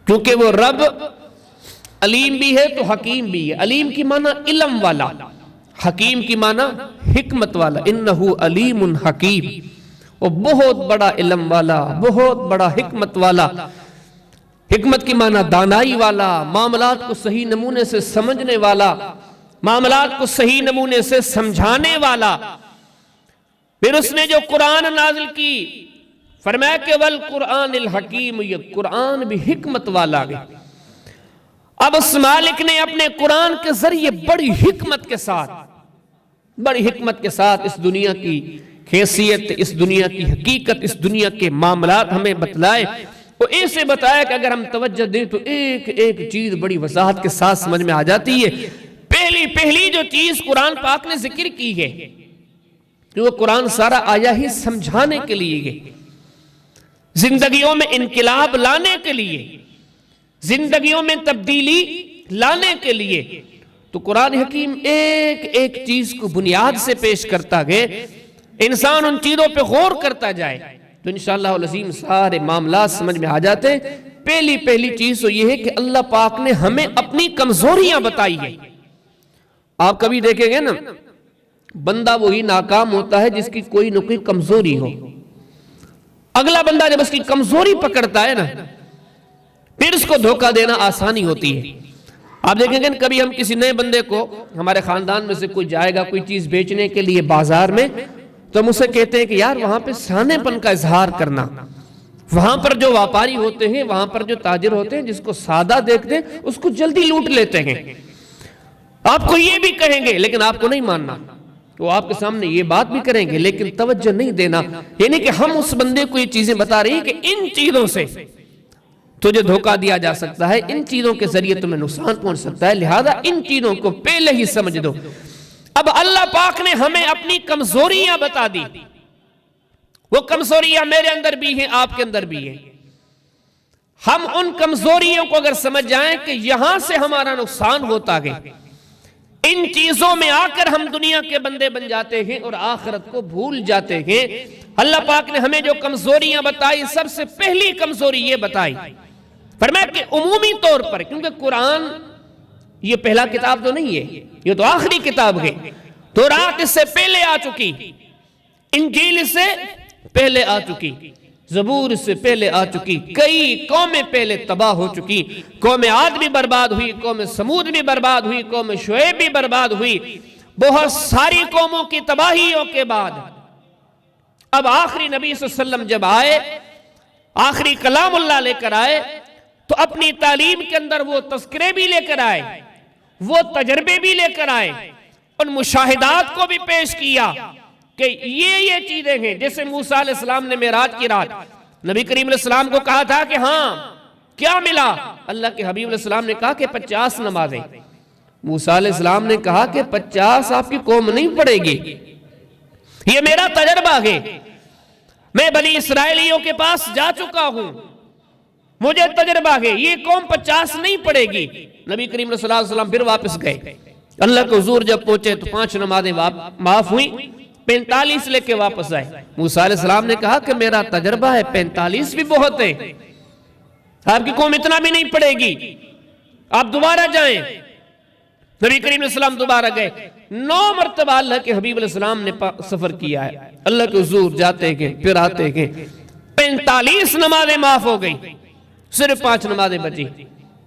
کیونکہ وہ رب علیم بھی ہے تو حکیم بھی ہے. علیم کی معنی علم والا، حکیم کی معنی حکمت والا. انہو علیم حکیم، وہ بہت بڑا علم والا، بہت بڑا حکمت والا. حکمت کی معنی دانائی والا، معاملات کو صحیح نمونے سے سمجھنے والا، معاملات کو صحیح نمونے سے سمجھانے والا. پھر اس نے جو قرآن نازل کی فرمایا کہ والقرآن الحکیم، یہ قرآن بھی حکمت والا ہے. اب اس مالک نے اپنے قرآن کے ذریعے بڑی حکمت کے ساتھ اس دنیا کی حیثیت، اس دنیا کی حقیقت، اس دنیا کے معاملات ہمیں بتلائے. وہ ایسے بتایا کہ اگر ہم توجہ دیں تو ایک ایک چیز بڑی وضاحت کے ساتھ سمجھ میں آ جاتی ہے. پہلی جو چیز قرآن پاک نے ذکر کی ہے کہ وہ قرآن سارا آیا ہی سمجھانے کے لیے ہے، زندگیوں میں انقلاب لانے کے لیے، زندگیوں میں تبدیلی لانے کے لیے. تو قرآن حکیم ایک ایک چیز کو بنیاد سے پیش کرتا گئے، انسان ان چیزوں پہ غور کرتا جائے تو انشاءاللہ العظیم سارے معاملات سمجھ میں آ جاتے ہیں. پہلی چیز تو یہ ہے کہ اللہ پاک نے ہمیں اپنی کمزوریاں بتائی ہیں. آپ کبھی دیکھیں گے نا، بندہ وہی ناکام ہوتا ہے جس کی کوئی نہ کوئی کمزوری ہو. اگلا بندہ جب اس کی کمزوری پکڑتا ہے نا پھر اس کو دھوکہ دینا آسانی ہوتی ہے. آپ دیکھیں گے کبھی ہم کسی نئے بندے کو، ہمارے خاندان میں سے کوئی جائے گا کوئی چیز بیچنے کے لیے بازار میں، تو ہم اسے کہتے ہیں کہ یار وہاں پہ سیانے پن کا اظہار کرنا. وہاں پر جو واپاری ہوتے ہیں، وہاں پر جو تاجر ہوتے ہیں، جس کو سادہ دیکھتے ہیں اس کو جلدی لوٹ لیتے ہیں. آپ کو یہ بھی کہیں گے لیکن آپ کو نہیں ماننا. وہ آپ کے سامنے یہ بات بھی کریں گے لیکن توجہ نہیں دینا. یعنی کہ ہم اس بندے کو یہ چیزیں بتا رہی ہیں کہ ان چیزوں سے تجھے دھوکہ دیا جا سکتا ہے، ان چیزوں کے ذریعے تمہیں نقصان پہنچ سکتا ہے، لہذا ان چیزوں کو پہلے ہی سمجھ دو. اب اللہ پاک نے ہمیں اپنی کمزوریاں بتا دی. وہ کمزوریاں میرے اندر بھی ہیں، آپ کے اندر بھی ہیں. ہم ان کمزوریوں کو اگر سمجھ جائیں کہ یہاں سے ہمارا نقصان ہوتا ہے، ان چیزوں میں آ کر ہم دنیا کے بندے بن جاتے ہیں اور آخرت کو بھول جاتے ہیں. اللہ پاک نے ہمیں جو کمزوریاں بتائی، سب سے پہلی کمزوری یہ بتائی، فرمایا کہ عمومی طور پر، کیونکہ قرآن یہ پہلا کتاب تو نہیں ہے، یہ تو آخری کتاب ہے. تورات اس سے پہلے آ چکی، انجیل اس سے پہلے آ چکی، زبور اس سے پہلے آ چکی، کئی قومیں پہلے تباہ ہو چکی. قوم عاد بھی برباد ہوئی، قوم سمود بھی برباد ہوئی، قوم شعیب بھی برباد ہوئی. بہت ساری قوموں کی تباہیوں کے بعد اب آخری نبی صلی اللہ علیہ وسلم جب آئے، آخری کلام اللہ لے کر آئے، تو اپنی تعلیم کے اندر وہ تذکرے بھی لے کر آئے، وہ تجربے بھی لے کر آئے، ان مشاہدات کو بھی پیش کیا کہ یہ چیزیں ہیں. جیسے موسیٰ علیہ السلام نے معراج کی رات نبی کریم علیہ السلام کو کہا تھا کہ ہاں کیا ملا؟ اللہ کے حبیب علیہ السلام نے کہا کہ 50 نمازیں. موسیٰ علیہ السلام نے کہا کہ 50 آپ کی قوم نہیں پڑھے گی، یہ میرا تجربہ ہے، میں بنی اسرائیلیوں کے پاس جا چکا ہوں، مجھے تجربہ ہے، یہ قوم 50 نہیں پڑھے گی. نبی کریم صلی اللہ علیہ وسلم پھر واپس گئے. اللہ کے حضور جب پہنچے تو 5 نمازیں معاف ہوئیں، 45 لے کے واپس آئے. موسیٰ علیہ السلام نے کہا کہ میرا تجربہ ہے، 45 بھی بہت ہے، آپ کی قوم اتنا بھی نہیں پڑے گی، آپ دوبارہ جائیں. نبی کریم علیہ السلام دوبارہ گئے. 9 مرتبہ اللہ کے حبیب علیہ السلام نے سفر کیا ہے. اللہ کے حضور جاتے گئے پھر آتے گئے، 45 نمازیں معاف ہو گئی، صرف 5 نمازیں بچی.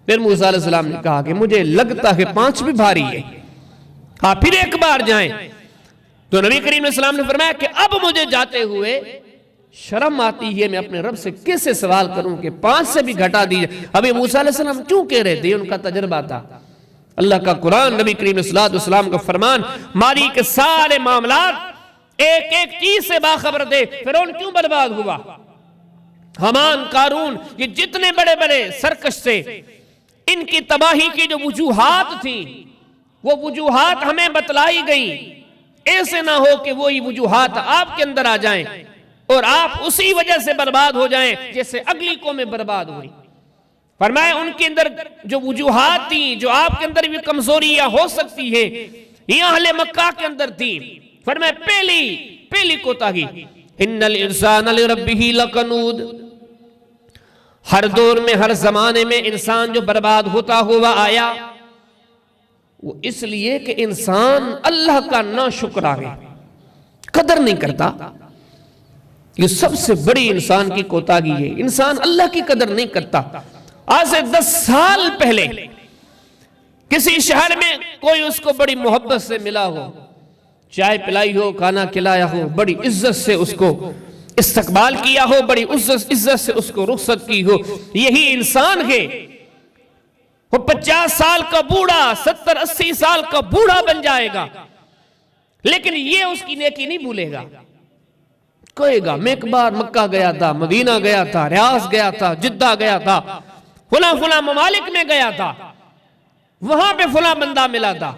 پھر موسیٰ علیہ السلام نے کہا کہ مجھے لگتا ہے 5 بھی بھاری ہے، آپ پھر ایک بار جائیں. تو نبی کریم علیہ السلام نے فرمایا کہ اب مجھے جاتے ہوئے شرم آتی ہے، میں اپنے رب سے کیسے سوال کروں کہ 5 سے بھی گھٹا دیجئے. ابھی موسیٰ علیہ السلام کیوں کہہ رہے تھے؟ ان کا تجربہ تھا. اللہ کا قرآن، نبی کریم علیہ السلام کا فرمان، ماضی کے سارے معاملات ایک ایک چیز سے باخبر تھے. فرعون کیوں برباد ہوا، حمان، قارون، یہ جتنے بڑے بڑے سرکش تھے، ان کی تباہی کی جو وجوہات تھیں وہ وجوہات ہمیں بتلائی گئیں. ایسے نہ ہو کہ وہی وجوہات آپ کے اندر آ جائیں اور آپ اسی وجہ سے برباد ہو جائیں جیسے اگلی قومیں برباد ہوئی. فرمایا ان کے اندر جو وجوہات تھیں، جو آپ کے اندر بھی کمزوریاں ہو سکتی ہیں، یہ اہل مکہ کے اندر تھی. فرمایا پہلی کوتاہی، ان الانسان لربہ لکنود، ہر دور میں ہر زمانے میں انسان جو برباد ہوتا ہوا آیا وہ اس لیے کہ انسان اللہ کا ناشکرا ہے، قدر نہیں کرتا۔ یہ سب سے بڑی انسان کی کوتاہی ہے، انسان اللہ کی قدر نہیں کرتا۔ آج سے 10 سال پہلے کسی شہر میں کوئی اس کو بڑی محبت سے ملا ہو، چائے پلائی ہو، کھانا کھلایا ہو، بڑی عزت سے اس کو استقبال کیا ہو، بڑی عزت سے اس کو رخصت کی ہو، یہی انسان ہے۔ وہ 50 سال کا بوڑھا 70-80 سال کا بوڑھا بن جائے گا، لیکن یہ اس کی نیکی نہیں بھولے گا۔ کہے گا میں ایک بار مکہ گیا تھا، مدینہ گیا تھا، ریاض گیا تھا، جدہ گیا تھا، فلاں ممالک میں گیا تھا، وہاں پہ فلاں بندہ ملا تھا،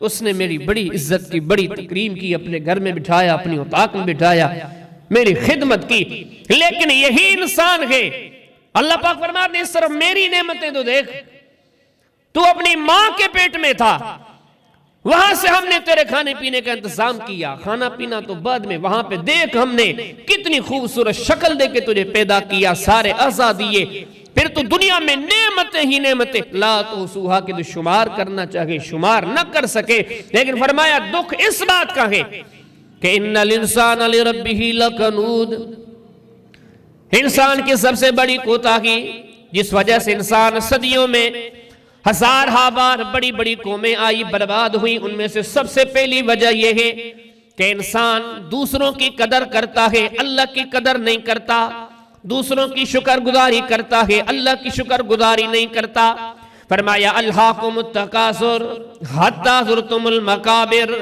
اس نے میری بڑی عزت کی، بڑی تکریم کی، اپنے گھر میں بٹھایا، اپنی اتاق میں بٹھایا، میری خدمت کی۔ لیکن یہی انسان ہے، اللہ پاک فرماتے ہیں اس طرف میری نعمتیں تو دیکھ، تو اپنی ماں کے پیٹ میں تھا، وہاں سے ہم نے تیرے کھانے پینے کا انتظام کیا، کھانا پینا تو بعد میں، وہاں پہ دیکھ ہم نے کتنی خوبصورت شکل دے کے تجھے پیدا کیا، سارے عزا دیے، پھر تو دنیا میں نعمتیں ہی نعمتیں، لا تحصوہا کہ تو شمار کرنا چاہے شمار نہ کر سکے۔ لیکن فرمایا دکھ اس بات کا ہے کہ ان الانسان لربہ لکنود، انسان کی سب سے بڑی کوتاہی جس وجہ سے انسان صدیوں میں ہزارہ بار بڑی بڑی قومیں آئی، برباد ہوئی، ان میں سے سب سے پہلی وجہ یہ ہے کہ انسان دوسروں کی قدر کرتا ہے، اللہ کی قدر نہیں کرتا، دوسروں کی شکر گزاری کرتا ہے، اللہ کی شکر گزاری نہیں کرتا۔ فرمایا الہاکم التکاثر حتی زرتم المقابر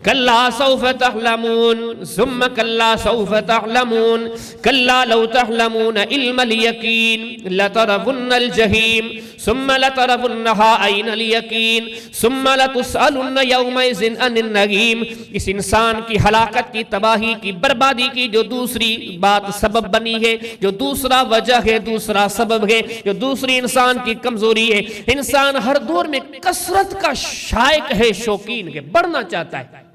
کلا سوف تعلمون ثم کلا سوف تعلمون کلا لو تعلمون علم الیقین لترون الجحیم ثم لترونها عین الیقین ثم لتسألن یومئذ عن النعیم۔ اس انسان کی ہلاکت کی، تباہی کی، بربادی کی جو دوسری بات سبب بنی ہے، جو دوسرا وجہ ہے، دوسرا سبب ہے، جو دوسری انسان کی کمزوری ہے، انسان ہر دور میں کثرت کا شائق ہے، شوقین ہے، بڑھنا چاہتا ہے،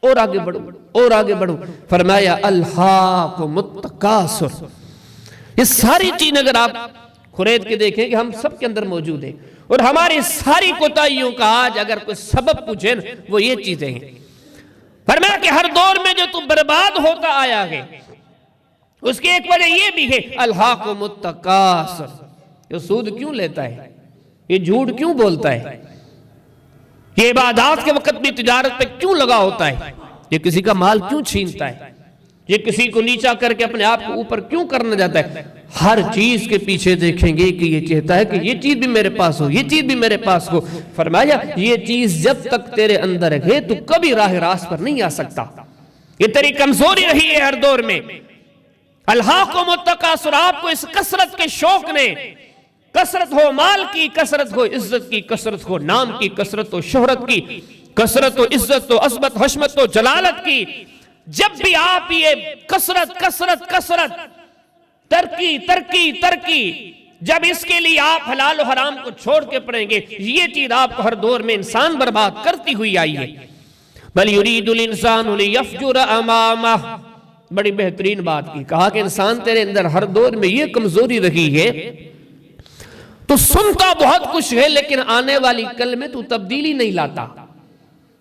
اور آگے بڑھو اور آگے بڑھو۔ فرمایا الہاکم التکاثر، یہ ساری چیز اگر آپ خرید کے دیکھیں کہ ہم سب کے اندر موجود ہیں، اور ہماری ساری کوتاہیوں کا آج اگر کوئی سبب پوچھیں وہ یہ چیزیں ہیں۔ فرمایا کہ ہر دور میں جو تو برباد ہوتا آیا ہے اس کی ایک وجہ یہ بھی ہے الہاکم التکاثر، یہ سود کیوں لیتا ہے، یہ جھوٹ کیوں بولتا ہے، یہ عبادات کے وقت بھی تجارت پہ کیوں لگا ہوتا ہے، یہ کسی کا مال کیوں چھینتا ہے، یہ کسی کو نیچا کر کے اپنے آپ کو اوپر کیوں کرنا جاتا ہے۔ ہر چیز کے پیچھے دیکھیں گے کہ یہ چاہتا ہے کہ یہ چیز بھی میرے پاس ہو، یہ چیز بھی میرے پاس ہو۔ فرمایا یہ چیز جب تک تیرے اندر ہے تو کبھی راہ راست پر نہیں آ سکتا، یہ تیری کمزوری رہی ہے ہر دور میں۔ الہاکم التکاثر، آپ کو اس کثرت کے شوق نے، کثرت ہو مال کی، کثرت ہو عزت کی، کثرت ہو نام کی، کثرت ہو شہرت کی، کثرت ہو عزت ہو عظمت حشمت ہو جلالت کی، جب بھی آپ یہ کثرت کثرت کثرت ترقی ترقی ترقی، جب اس کے لیے آپ حلال و حرام کو چھوڑ کے پڑیں گے، یہ چیز آپ کو ہر دور میں انسان برباد کرتی ہوئی آئی ہے۔ بل یرید الانسان لیفجر امامہ، بڑی بہترین بات کی، کہا کہ انسان تیرے اندر ہر دور میں یہ کمزوری رہی ہے، تو سنتا بہت کچھ ہے لیکن آنے والی کل میں تو تبدیلی نہیں لاتا۔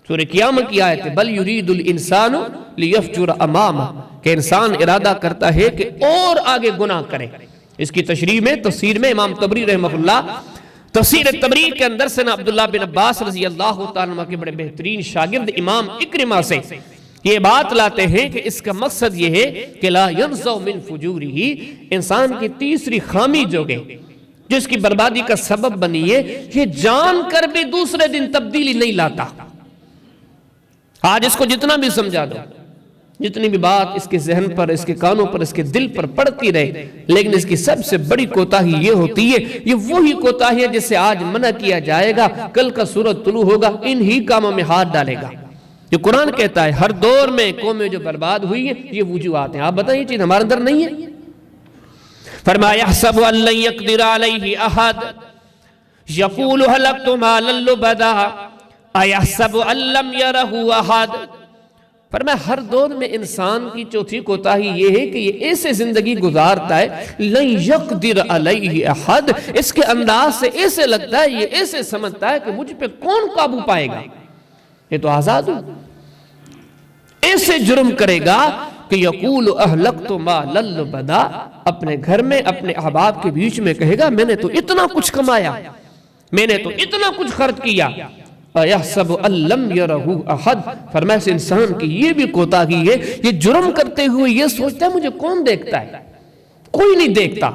سورہ قیامت کی آیت ہے بل یرید الانسان لیفجر امامہ، کہ انسان ارادہ کرتا ہے کہ اور آگے گناہ کرے۔ اس کی تشریح میں تفسیر میں امام طبری رحمہ اللہ تفسیر تبری کے اندر سے عبداللہ بن عباس رضی اللہ تعالیٰ عنہ کے بڑے بہترین شاگرد امام اکرمہ سے یہ بات لاتے ہیں کہ اس کا مقصد یہ ہے کہ لا ينزع من فجورہ، انسان کی تیسری خامی جو ہے جس کی بربادی کا سبب بنی ہے، یہ جان کر بھی دوسرے دن تبدیلی نہیں لاتا۔ آج اس کو جتنا بھی سمجھا دو، جتنی بھی بات اس کے ذہن پر، اس کے کانوں پر، اس کے دل پر پڑتی رہے، لیکن اس کی سب سے بڑی کوتاہی یہ ہوتی ہے، یہ وہی کوتاہی ہے جس سے آج منع کیا جائے گا، کل کا سورج طلوع ہوگا انہی کاموں میں ہاتھ ڈالے گا۔ جو قرآن کہتا ہے ہر دور میں قومیں جو برباد ہوئی ہیں یہ وجوہات ہیں، آپ بتائیں یہ چیز ہمارے اندر نہیں ہے؟ فرمایا یحسب ان لن یقدر علیہ احد یقول ہلکت مالا لبدا ایحسب ان لم یرہ احد فرمایا ہر دور میں انسان کی چوتھی کوتاہی یہ ہے کہ یہ ایسے زندگی گزارتا ہے لن یقدر علیہ احد، اس کے انداز سے ایسے لگتا ہے، یہ ایسے سمجھتا ہے کہ مجھ پہ کون قابو پائے گا، یہ تو آزاد ہوں، ایسے جرم کرے گا کہ یقول اہلکت مالا لبدا، اپنے گھر میں اپنے احباب کے بیچ میں کہے گا میں نے تو اتنا کچھ کمایا، میں نے تو اتنا کچھ خرچ کیا۔ اَيَحْسَبُ أَن لَّمْ يَرَهُ أَحَدٌ، فرمایا اس انسان کی یہ بھی کوتاہی ہے، یہ جرم کرتے ہوئے یہ سوچتا ہے مجھے کون دیکھتا ہے، کوئی نہیں دیکھتا۔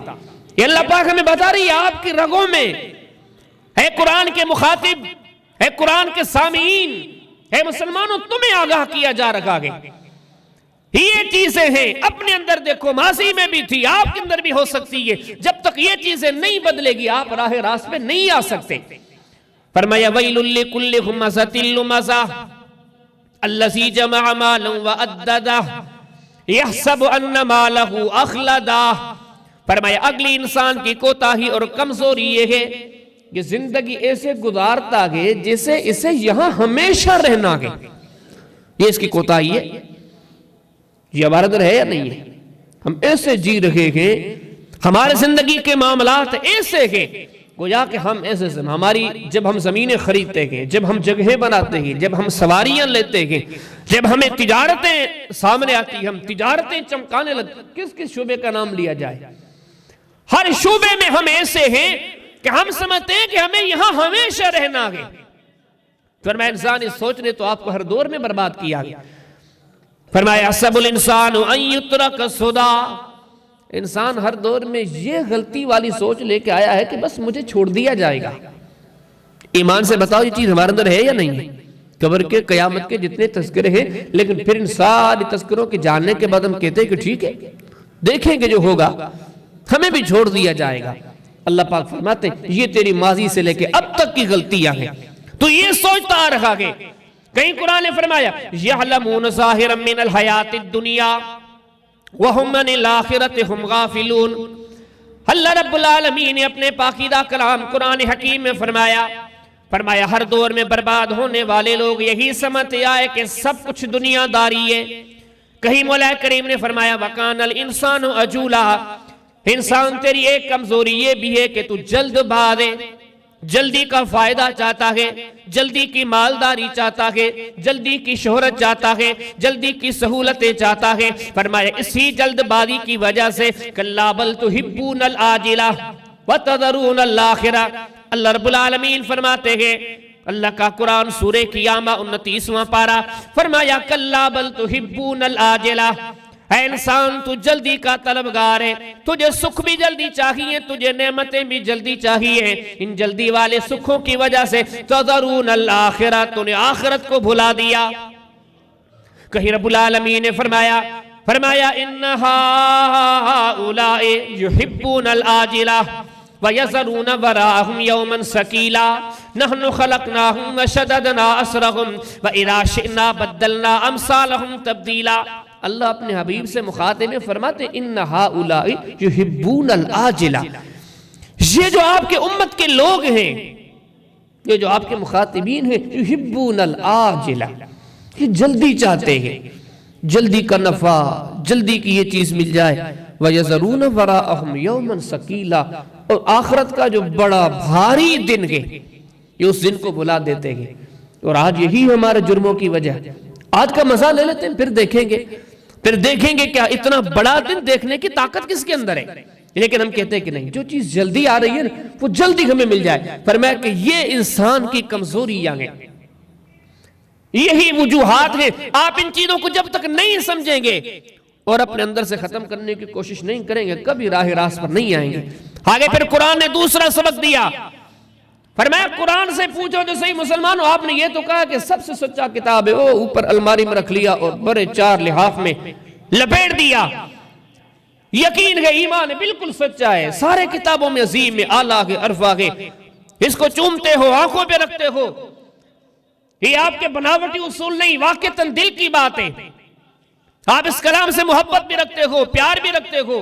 یہ اللہ پاک ہمیں بتا رہی ہے آپ کی رگوں میں ہے، قرآن کے مخاطب ہے، قرآن کے سامعین ہے، مسلمانوں تمہیں آگاہ کیا جا رکھا ہے، یہ چیزیں ہیں اپنے اندر دیکھو، ماضی میں بھی تھی، آپ کے اندر بھی ہو سکتی ہے، جب تک یہ چیزیں نہیں بدلے گی آپ راہ راست پہ نہیں آ سکتے۔ فرمایا وَيْلٌ لِّكُلِّ ہُمَزَةٍ لُمَزَةٍ الَّذِي جَمَعَ مَالًا وَعَدَّدَهُ يَحْسَبُ أَنَّ مَالَهُ أَخْلَدَهُ، فرمایا اگلی انسان کی کوتاہی اور کمزوری یہ ہے کہ زندگی ایسے گزارتا ہے جیسے اسے یہاں ہمیشہ رہنا ہے، یہ اس کی کوتاہی ہے۔ یہ ہمارا در ہے یا نہیں ہے؟ ہم ایسے جی رہے ہیں، ہمارے زندگی کے معاملات ایسے ہیں گویا کہ ہم ایسے ہماری جب ہم زمینیں خریدتے ہیں، جب ہم جگہیں بناتے ہیں، جب ہم سواریاں لیتے ہیں، جب ہمیں تجارتیں سامنے آتی ہیں، ہم تجارتیں چمکانے لگتے ہیں، کس کس شعبے کا نام لیا جائے، ہر شعبے میں ہم ایسے ہیں کہ ہم سمجھتے ہیں کہ ہمیں یہاں ہمیشہ رہنا ہے۔ فرمایا انسان اس سوچ نے تو آپ کو ہر دور میں برباد کیا گیا۔ فرمایا حسب الانسان ان یترک سدی، انسان ہر دور میں یہ غلطی والی سوچ لے کے آیا ہے کہ بس مجھے چھوڑ دیا جائے گا۔ ایمان سے بتاؤ یہ چیز ہمارے اندر ہے یا نہیں ہے؟ قبر کے قیامت کے جتنے تذکرے ہیں، لیکن پھر ان ساری تذکروں کے جاننے کے بعد ہم کہتے ہیں کہ ٹھیک ہے دیکھیں گے جو ہوگا، ہمیں بھی چھوڑ دیا جائے گا۔ اللہ پاک فرماتے ہیں یہ تیری ماضی سے لے کے اب تک کی غلطیاں ہیں، تو یہ سوچتا آ رہا ہے۔ کہیں قرآن نے فرمایا یعلمون ظاہرا من الحیات الدنیا وَهُمْ مَنِ الْآخِرَةِ هُمْ غَافِلُونَ، اللہ رب العالمین نے اپنے پاکیزہ کلام قرآن حکیم میں فرمایا ہر دور میں برباد ہونے والے لوگ یہی سمجھتے آئے کہ سب کچھ دنیا داری ہے۔ کہیں مولا کریم نے فرمایا وَكَانَ الْإِنسَانُ عَجُولًا، انسان تیری ایک کمزوری یہ بھی ہے کہ تو جلد باز ہے، جلدی کا فائدہ چاہتا ہے، جلدی کی مالداری چاہتا ہے، جلدی کی شہرت چاہتا ہے، جلدی کی سہولتیں چاہتا ہے۔ فرمایا اسی جلد بازی کی وجہ سے کلا بل تحبون العاجلہ وتذرون الآخرہ، اللہ رب العالمین فرماتے ہیں، اللہ کا قرآن سورہ قیامہ 29واں پارہ، فرمایا کلا بل تحبون العاجلہ، اے انسان تو جلدی کا طلبگار ہے، تجھے سکھ بھی جلدی چاہیے، تجھے نعمتیں بھی جلدی چاہیے، ان جلدی والے سکھوں کی وجہ سے تذرون الآخرہ، تو نے آخرت کو بھلا دیا۔ کہیں رب العالمین نے فرمایا ان ہؤلاء یحبون العاجلہ وَيَذَرُونَ وَرَاءَهُمْ يَوْمًا ثَقِيلًا نَحْنُ خَلَقْنَاهُمْ وَشَدَدْنَا أَسْرَهُمْ وَإِذَا شِئْنَا بَدَّلْنَا أَمْثَالَهُمْ تَبْدِيلًا، اللہ اپنے حبیب سے مخاطب میں فرماتے ان ہؤلاء یحبون العاجلہ، یہ جو آپ کے امت کے لوگ ہیں، یہ جو آپ کے مخاطبین ہیں، یحبون العاجلہ، یہ جلدی چاہتے ہیں، جلدی کا نفع، جلدی کی یہ چیز مل جائے۔ وَيَذَرُونَ وَرَاءَهُمْ يَوْمًا ثَقِيلًا، اور آخرت کا جو بڑا بھاری دن ہے یہ اس دن کو بھلا دیتے ہیں، اور آج یہی ہمارے جرموں کی وجہ ہے۔ آج کا مزہ لے لیتے ہیں، پھر دیکھیں گے کیا اتنا بڑا دن دیکھنے کی طاقت کس کے اندر ہے، لیکن ہم کہتے ہیں کہ نہیں، جو چیز جلدی آ رہی ہے وہ جلدی ہمیں مل جائے۔ فرمایا کہ یہ انسان کی کمزوریاں ہیں، یہی وجوہات ہیں۔ آپ ان چیزوں کو جب تک نہیں سمجھیں گے اور اپنے اندر سے ختم کرنے کی کوشش نہیں کریں گے، کبھی راہ راست پر نہیں آئیں گے۔ آگے پھر قرآن نے دوسرا سبق دیا، فرمایا قرآن سے پوچھو جو صحیح مسلمانوں، آپ نے یہ تو کہا کہ سب سے سچا کتاب ہے، اوپر الماری میں رکھ لیا اور بڑے 4 لحاف میں لپیٹ دیا، یقین ہے ایمان ہے بالکل سچا ہے، سارے کتابوں میں عظیم ہے، اعلیٰ ہے، عرفہ ہے، اس کو چومتے ہو، آنکھوں پہ رکھتے ہو، یہ آپ کے بناوٹی اصول نہیں، واقعتاً دل کی بات ہے، آپ اس کلام سے محبت بھی رکھتے ہو، پیار بھی رکھتے ہو،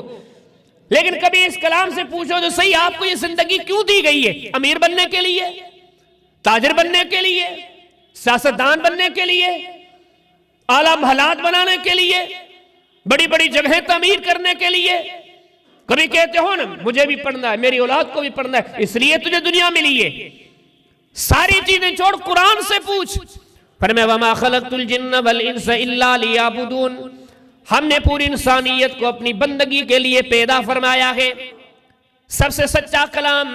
لیکن کبھی اس کلام سے پوچھو جو صحیح آپ کو یہ زندگی کیوں دی گئی ہے؟ امیر بننے کے لیے، تاجر بننے کے لیے، سیاستدان بننے کے لیے، اعلیٰ محلات بنانے کے لیے، بڑی بڑی جگہیں تعمیر کرنے کے لیے. کبھی کہتے ہو نا مجھے بھی پڑھنا ہے، میری اولاد کو بھی پڑھنا ہے، اس لیے تجھے دنیا ملی ہے. ساری چیزیں چھوڑ، قرآن سے پوچھ. فرمایا وَمَا خَلَقْتُ الْجِنَّ وَالْإِنسَ إِلَّا لِيَعْبُدُونَ. ہم نے پوری انسانیت کو اپنی بندگی کے لیے پیدا فرمایا ہے. سب سے سچا کلام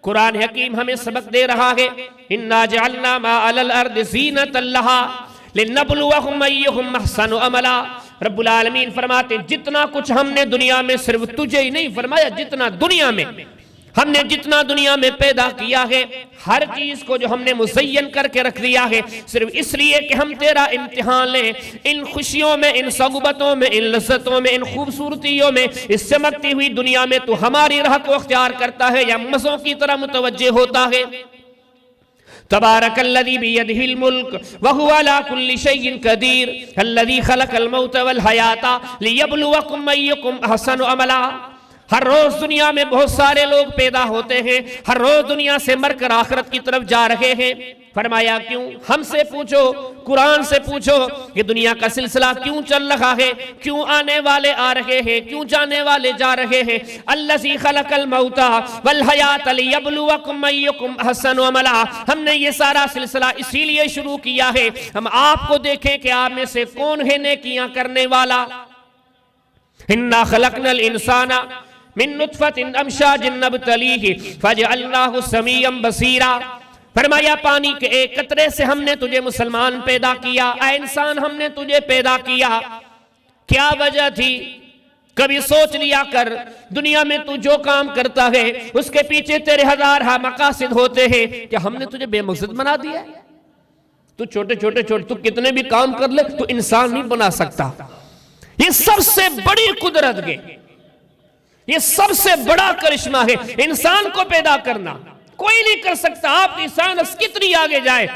قرآن حکیم ہمیں سبق دے رہا ہے. إِنَّا جَعَلْنَا مَا عَلَى الْأَرْضِ زِينَةً لَهَا لِنَّبْلُوَهُمْ أَيُّهُمْ أَحْسَنُ عَمَلًا. رب العالمین فرماتے جتنا کچھ ہم نے دنیا میں، صرف تجھے ہی نہیں فرمایا، جتنا دنیا میں ہم نے جتنا دنیا میں پیدا کیا ہے، ہر چیز کو جو ہم نے مزین کر کے رکھ دیا ہے، صرف اس لیے کہ ہم تیرا امتحان لیں. ان خوشیوں میں، ان صحبتوں میں، ان لذتوں میں، ان خوبصورتیوں میں، اس چمکتی ہوئی دنیا میں تو ہماری راہ کو اختیار کرتا ہے یا مزوں کی طرح متوجہ ہوتا ہے؟ تبارک الذی بیدہ الملک وہو علی کل شیء قدیر الذی خلق الموت والحیات لیبلوکم ایکم احسن عملا. ہر روز دنیا میں بہت سارے لوگ پیدا ہوتے ہیں، ہر روز دنیا سے مر کر آخرت کی طرف جا رہے ہیں. فرمایا کیوں؟ ہم سے پوچھو، قرآن سے پوچھو کہ دنیا کا سلسلہ کیوں چل رہا ہے، کیوں آنے والے آ رہے ہیں، کیوں جانے والے جا رہے ہیں. الذی خلق الموت والحیات لیبلوکم ایکم احسن عملا. ہم نے یہ سارا سلسلہ اسی لیے شروع کیا ہے ہم آپ کو دیکھیں کہ آپ میں سے کون ہے نیکیاں کرنے والا. انا خلقنا الانسان من نطفت امشاج نبتلیہ فجعلناہ سمیعا بصیرا. فرمایا پانی کے ایک قطرے سے ہم نے تجھے مسلمان پیدا کیا. اے انسان ہم نے تجھے پیدا کیا. کیا وجہ تھی؟ کبھی سوچ لیا کر، دنیا میں تو جو کام کرتا ہے اس کے پیچھے تیرے ہزار مقاصد ہوتے ہیں. کیا ہم نے تجھے بے مقصد بنا دیا ہے؟ تو چھوٹے تو کتنے بھی کام کر لے تو انسان نہیں بنا سکتا. یہ سب سے بڑی قدرت ہے، یہ سب سے بڑا کرشمہ ہے انسان کو پیدا کرنا. کوئی نہیں کر سکتا. آپ کی سائنس کتنی آگے جائے،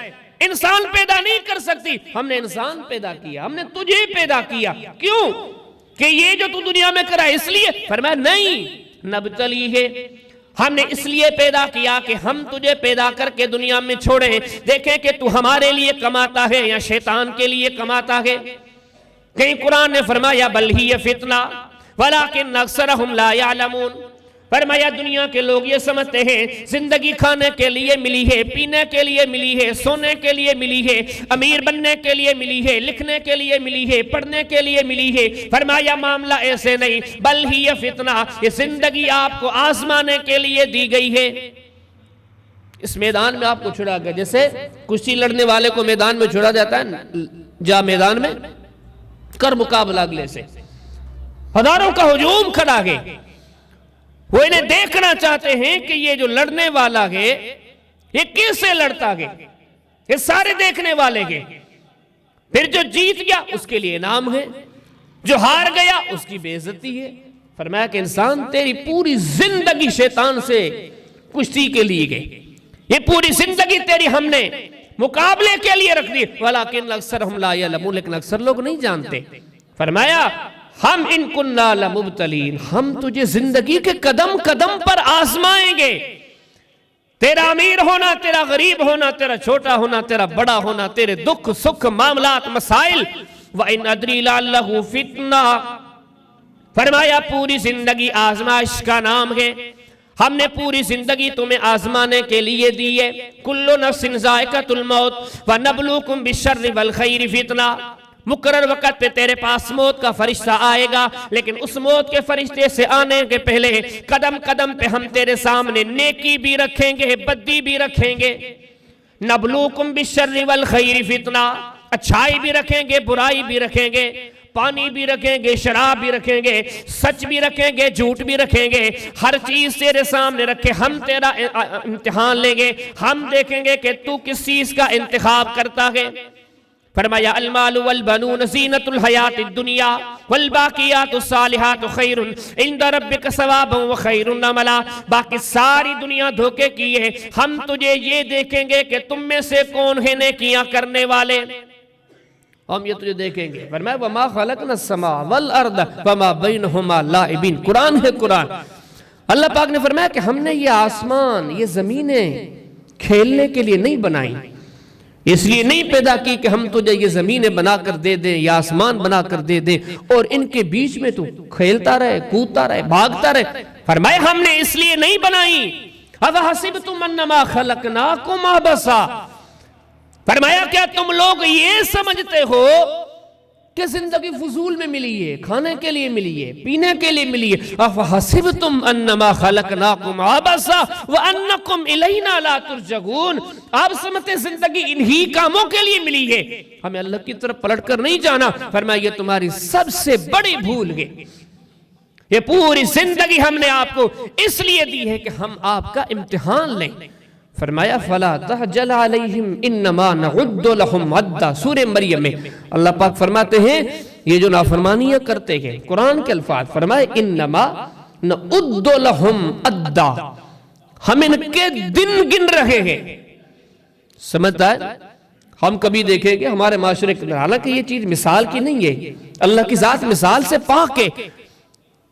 انسان پیدا نہیں کر سکتی. ہم نے انسان پیدا کیا، ہم نے تجھے پیدا کیا. کیوں؟ کہ یہ جو تو دنیا میں کرا اس لیے؟ فرمایا نہیں، نبتلی ہے. ہم نے اس لیے پیدا کیا کہ ہم تجھے پیدا کر کے دنیا میں چھوڑیں، دیکھیں کہ تو ہمارے لیے کماتا ہے یا شیطان کے لیے کماتا ہے. کہیں قرآن نے فرمایا بل ہی فتنہ ولیکن اکثرہم لا یعلمون. فرمایا دنیا کے لوگ یہ سمجھتے ہیں زندگی کھانے کے لیے ملی ہے، پینے کے لیے ملی ہے، سونے کے لیے ملی ہے، امیر بننے کے لیے ملی ہے، لکھنے کے لیے ملی ہے، پڑھنے کے لیے ملی ہے. فرمایا معاملہ ایسے نہیں، بل ہی فتنہ، یہ زندگی آپ کو آزمانے کے لیے دی گئی ہے. اس میدان میں آپ کو چھڑا گیا، جیسے کشتی لڑنے والے کو میدان میں چھڑا جاتا ہے، جا میدان میں کر مقابلہ اگلے سے. ہزاروں کا ہجوم کھڑا ہے، وہ انہیں دیکھنا چاہتے ہیں کہ یہ جو لڑنے والا ہے یہ کیسے لڑتا ہے. یہ سارے دیکھنے والے ہیں. پھر جو جیت گیا اس کے لیے انعام ہے، جو ہار گیا اس کی بے عزتی ہے. فرمایا کہ انسان تیری پوری زندگی شیطان سے کشتی کے لیے گئی، یہ پوری زندگی تیری ہم نے مقابلے کے لیے رکھ دی. ولیکن اکثرہم لا یعلمون، لیکن اکثر لوگ نہیں جانتے. فرمایا ہم ان کننا لمبتلین، ہم تجھے زندگی کے قدم قدم پر آزمائیں گے. تیرا امیر ہونا، تیرا غریب ہونا، تیرا چھوٹا ہونا، تیرا بڑا ہونا، تیرے دکھ سکھ معاملات مسائل. وَإِنْ أَدْرِي لَعَلَّهُ فِتْنَةٌ. فرمایا پوری زندگی آزمائش کا نام ہے. ہم نے پوری زندگی تمہیں آزمانے کے لیے دی ہے. کُلُّ نَفْسٍ ذَائِقَةُ الْمَوْتِ وَنَبْلُوكُمْ بِالشَّرِّ وَالْخَيْرِ فِتْنَةً. مقرر وقت پہ تیرے پاس موت کا فرشتہ آئے گا، لیکن اس موت کے فرشتے سے آنے کے پہلے قدم قدم پہ ہم تیرے سامنے نیکی بھی رکھیں گے، بدی بھی رکھیں گے. نبلوکم بالشر والخیر فتنہ، اچھائی بھی رکھیں گے، برائی بھی رکھیں گے، پانی بھی رکھیں گے، شراب بھی رکھیں گے، سچ بھی رکھیں گے، جھوٹ بھی رکھیں گے. ہر چیز تیرے سامنے رکھے ہم تیرا امتحان لیں گے. ہم دیکھیں گے کہ تو کس چیز کا انتخاب کرتا ہے. فرمایا المال والبنون زینت الحیات الدنیا والباقیات الصالحات خیر عند ربک ثوابا وخیر عملا. باقی ساری دنیا دھوکے کی ہے، ہم تجھے یہ دیکھیں گے کہ تم میں سے کون ہے نیکیاں کرنے والے. ہم یہ تجھے دیکھیں گے. فرمایا وما خلقنا السماء والارض وما بینہما لاعبین. قرآن ہے قرآن. اللہ پاک نے فرمایا کہ ہم نے یہ آسمان، یہ زمینیں کھیلنے کے لیے نہیں بنائی، اس لیے نہیں پیدا کی کہ ہم تجھے یہ زمینیں بنا کر دے دیں یا آسمان بنا کر دے دیں اور ان کے بیچ میں تو کھیلتا رہے، کودتا رہے، بھاگتا رہے۔ فرمائے ہم نے اس لیے نہیں بنائی۔ اَفَحَسِبْتُمْ أَنَّمَا خَلَقْنَاكُمْ عَبَثًا، فرمایا کیا تم لوگ یہ سمجھتے ہو کہ زندگی فضول میں ملی ہے، کھانے کے لیے ملی ہے، پینے کے لیے ملی ہے؟ اَفَحَسِبْتُمْ أَنَّمَا خَلَقْنَاكُمْ عَبَثًا وَأَنَّكُمْ إِلَيْنَا لَا تُرْجَعُونَ، آپ سمجھتے زندگی انہی کاموں کے لیے ملی ہے، ہمیں اللہ کی طرف پلٹ کر نہیں جانا؟ فرمایا یہ تمہاری سب سے بڑی بھول ہے، یہ پوری زندگی ہم نے آپ کو اس لیے دی ہے کہ ہم آپ کا امتحان لیں۔ فرمایا فَلَا تَحْجَلْ عَلَيْهِمْ إِنَّمَا نَعُدُّ لَهُمْ عَدًّا، سورہ مریم میں اللہ پاک فرماتے ہیں یہ جو نافرمانیاں کرتے ہیں، قرآن کے الفاظ فرمائے انما نعد لہم عدا، ہم ان کے دن گن رہے ہیں۔ سمجھتا ہے؟ ہم کبھی دیکھیں گے ہمارے معاشرے کے اندر، حالانکہ یہ چیز مثال کی نہیں ہے، اللہ کی ذات مثال سے پاک ہے،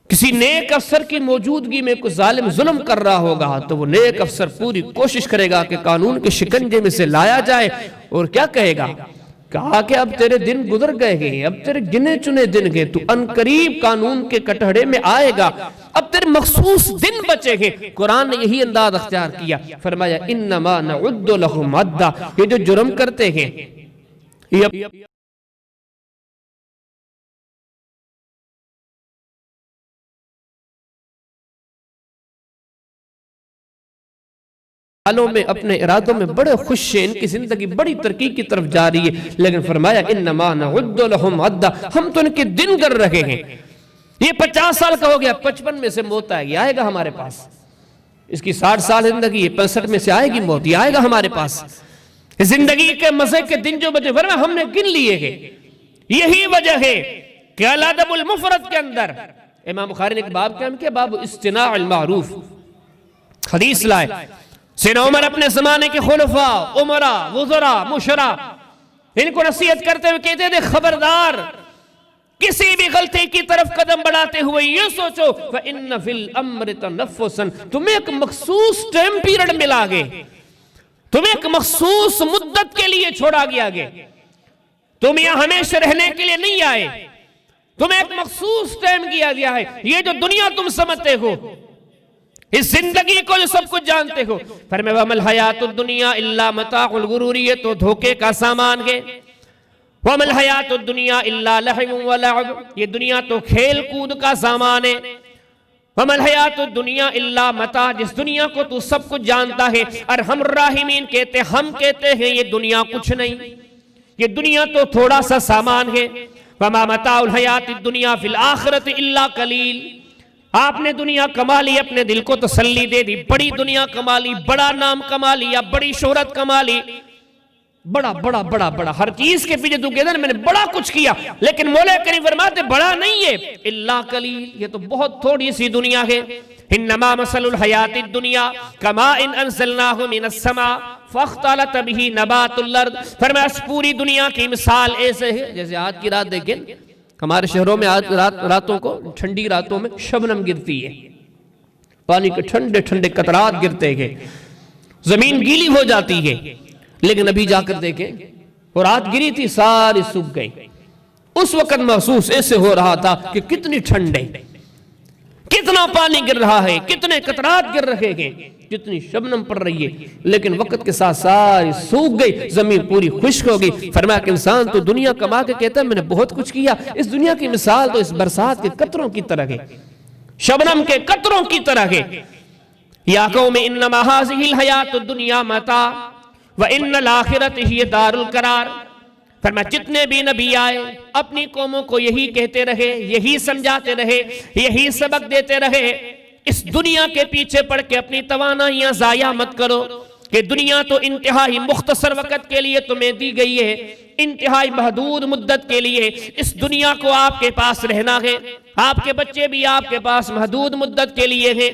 کسی نیک افسر کی موجودگی میں کوئی ظالم ظلم کر رہا ہوگا تو وہ نیک افسر پوری کوشش کرے گا کہ قانون کے شکنجے میں سے لایا جائے، اور کیا کہے گا؟ کہا کہ اب تیرے دن گزر گئے ہیں، اب تیرے گنے چنے دن ہیں، تو ان قریب قانون کے کٹہڑے میں آئے گا، اب تیرے مخصوص دن بچے ہیں۔ قرآن نے یہی انداز اختیار کیا، فرمایا انما نعد لہم عدا، یہ جو جرم کرتے ہیں یہ حالوں میں اپنے ارادوں میں بڑے خوش ہیں، ان کی زندگی بڑی ترقی کی طرف جا رہی ہے، لیکن فرمایا انما نعد لہم عدا، ہم تو ان کے دن گر رہے ہیں۔ یہ 50 سال کا ہو گیا، 55 میں سے موت آئے گی، آئے گا ہمارے پاس۔ اس کی 60 سال زندگی ہے، 65 میں سے آئے گی موت، یہ آئے گا ہمارے پاس۔ زندگی کے مزے کے دن جو بچے فرمایا ہم نے گن لیے ہیں۔ یہی وجہ ہے کہ الادب المفرد کے اندر امام بخاری نے ایک باب قائم کیا، باب استناع المعروف، حدیث لائے سیدنا عمر اپنے زمانے کے خلفاء، عمراء، وزراء، مشراء، ان کو نصیحت کرتے ہوئے کہتے تھے خبردار کسی بھی غلطی کی طرف قدم بڑھاتے ہوئے یہ سوچو فَإِنَّ فِي الْأَمْرِ تَنَفُّسًا، تمہیں ایک مخصوص ٹائم پیریڈ ملا گے، تمہیں ایک مخصوص مدت کے لیے چھوڑا گیا گے، تم یہاں ہمیشہ رہنے کے لیے نہیں آئے، تمہیں ایک مخصوص ٹائم کیا گیا ہے۔ یہ جو دنیا تم سمجھتے ہو، اس زندگی کو جو سب کچھ جانتے ہو، فرمایا وَمَا الْحَيَاةُ الدُّنْيَا إِلَّا مَتَاعُ الْغُرُورِ، یہ تو دھوکے کا سامان ہے۔ وَمَا الْحَيَاةُ الدُّنْيَا إِلَّا لَهْوٌ وَلَعِبٌ، یہ دنیا تو کھیل کود کا سامان ہے۔ وَمَا الْحَيَاةُ الدُّنْيَا إِلَّا مَتَاعٌ، جس دنیا کو تو سب کچھ جانتا ہے، ارحم الراحمین کہتے ہیں، ہم کہتے ہیں یہ دنیا کچھ نہیں، یہ دنیا تو تھوڑا سا سامان ہے۔ وَمَا مَتَاعُ الْحَيَاةِ الدُّنْيَا فِي الْآخِرَةِ إِلَّا قَلِيلٌ، آپ نے دنیا کما لی، اپنے دل کو تسلی دے دی، بڑی دنیا کما لی، بڑا نام کما لیا، بڑی شہرت کما لی، بڑا بڑا بڑا بڑا ہر چیز کے پیچھے تو کہتے ہیں میں نے بڑا کچھ کیا، لیکن مولا کریم فرماتے بڑا نہیں ہے، الا قلیل، یہ تو بہت تھوڑی سی دنیا ہے۔ انما مثل الحیات الدنیا کماء انزلناہ من السماء فاختلط به نبات الارض، فرمایا اس پوری دنیا کی مثال ایسے ہے جیسے آج کی رات دیکھیں، ہمارے شہروں میں آج راتوں کو ٹھنڈی راتوں میں شبنم گرتی ہے، پانی کے ٹھنڈے ٹھنڈے قطرات گرتے ہیں، زمین گیلی ہو جاتی ہے، لیکن ابھی جا کر دیکھیں وہ رات گری تھی ساری سوکھ گئی، اس وقت محسوس ایسے ہو رہا تھا کہ کتنی ٹھنڈے، کتنا پانی گر رہا ہے، کتنے قطرات گر رہے ہیں، کتنی شبنم پڑ رہی ہے، لیکن وقت کے ساتھ ساری سوکھ گئی، زمین پوری خشک ہو گئی۔ فرمایا کہ انسان تو دنیا کما کے کہتا ہے میں نے بہت کچھ کیا، اس دنیا کی مثال تو اس برسات کے قطروں کی طرح ہے، شبنم کے قطروں کی طرح ہے۔ یا قوم انما هذه الحیات الدنیا متاع وَإِنَّ الْآخِرَةِ هِيَ دَارُ الْقَرَارِ، فرمایا جتنے بھی نبی آئے اپنی قوموں کو یہی کہتے رہے، یہی سمجھاتے رہے، یہی سبق دیتے رہے، اس دنیا کے پیچھے پڑھ کے اپنی توانائیاں ضائع مت کرو، کہ دنیا تو انتہائی مختصر وقت کے لیے تمہیں دی گئی ہے، انتہائی محدود مدت کے لیے اس دنیا کو آپ کے پاس رہنا ہے، آپ کے بچے بھی آپ کے پاس محدود مدت کے لیے ہیں،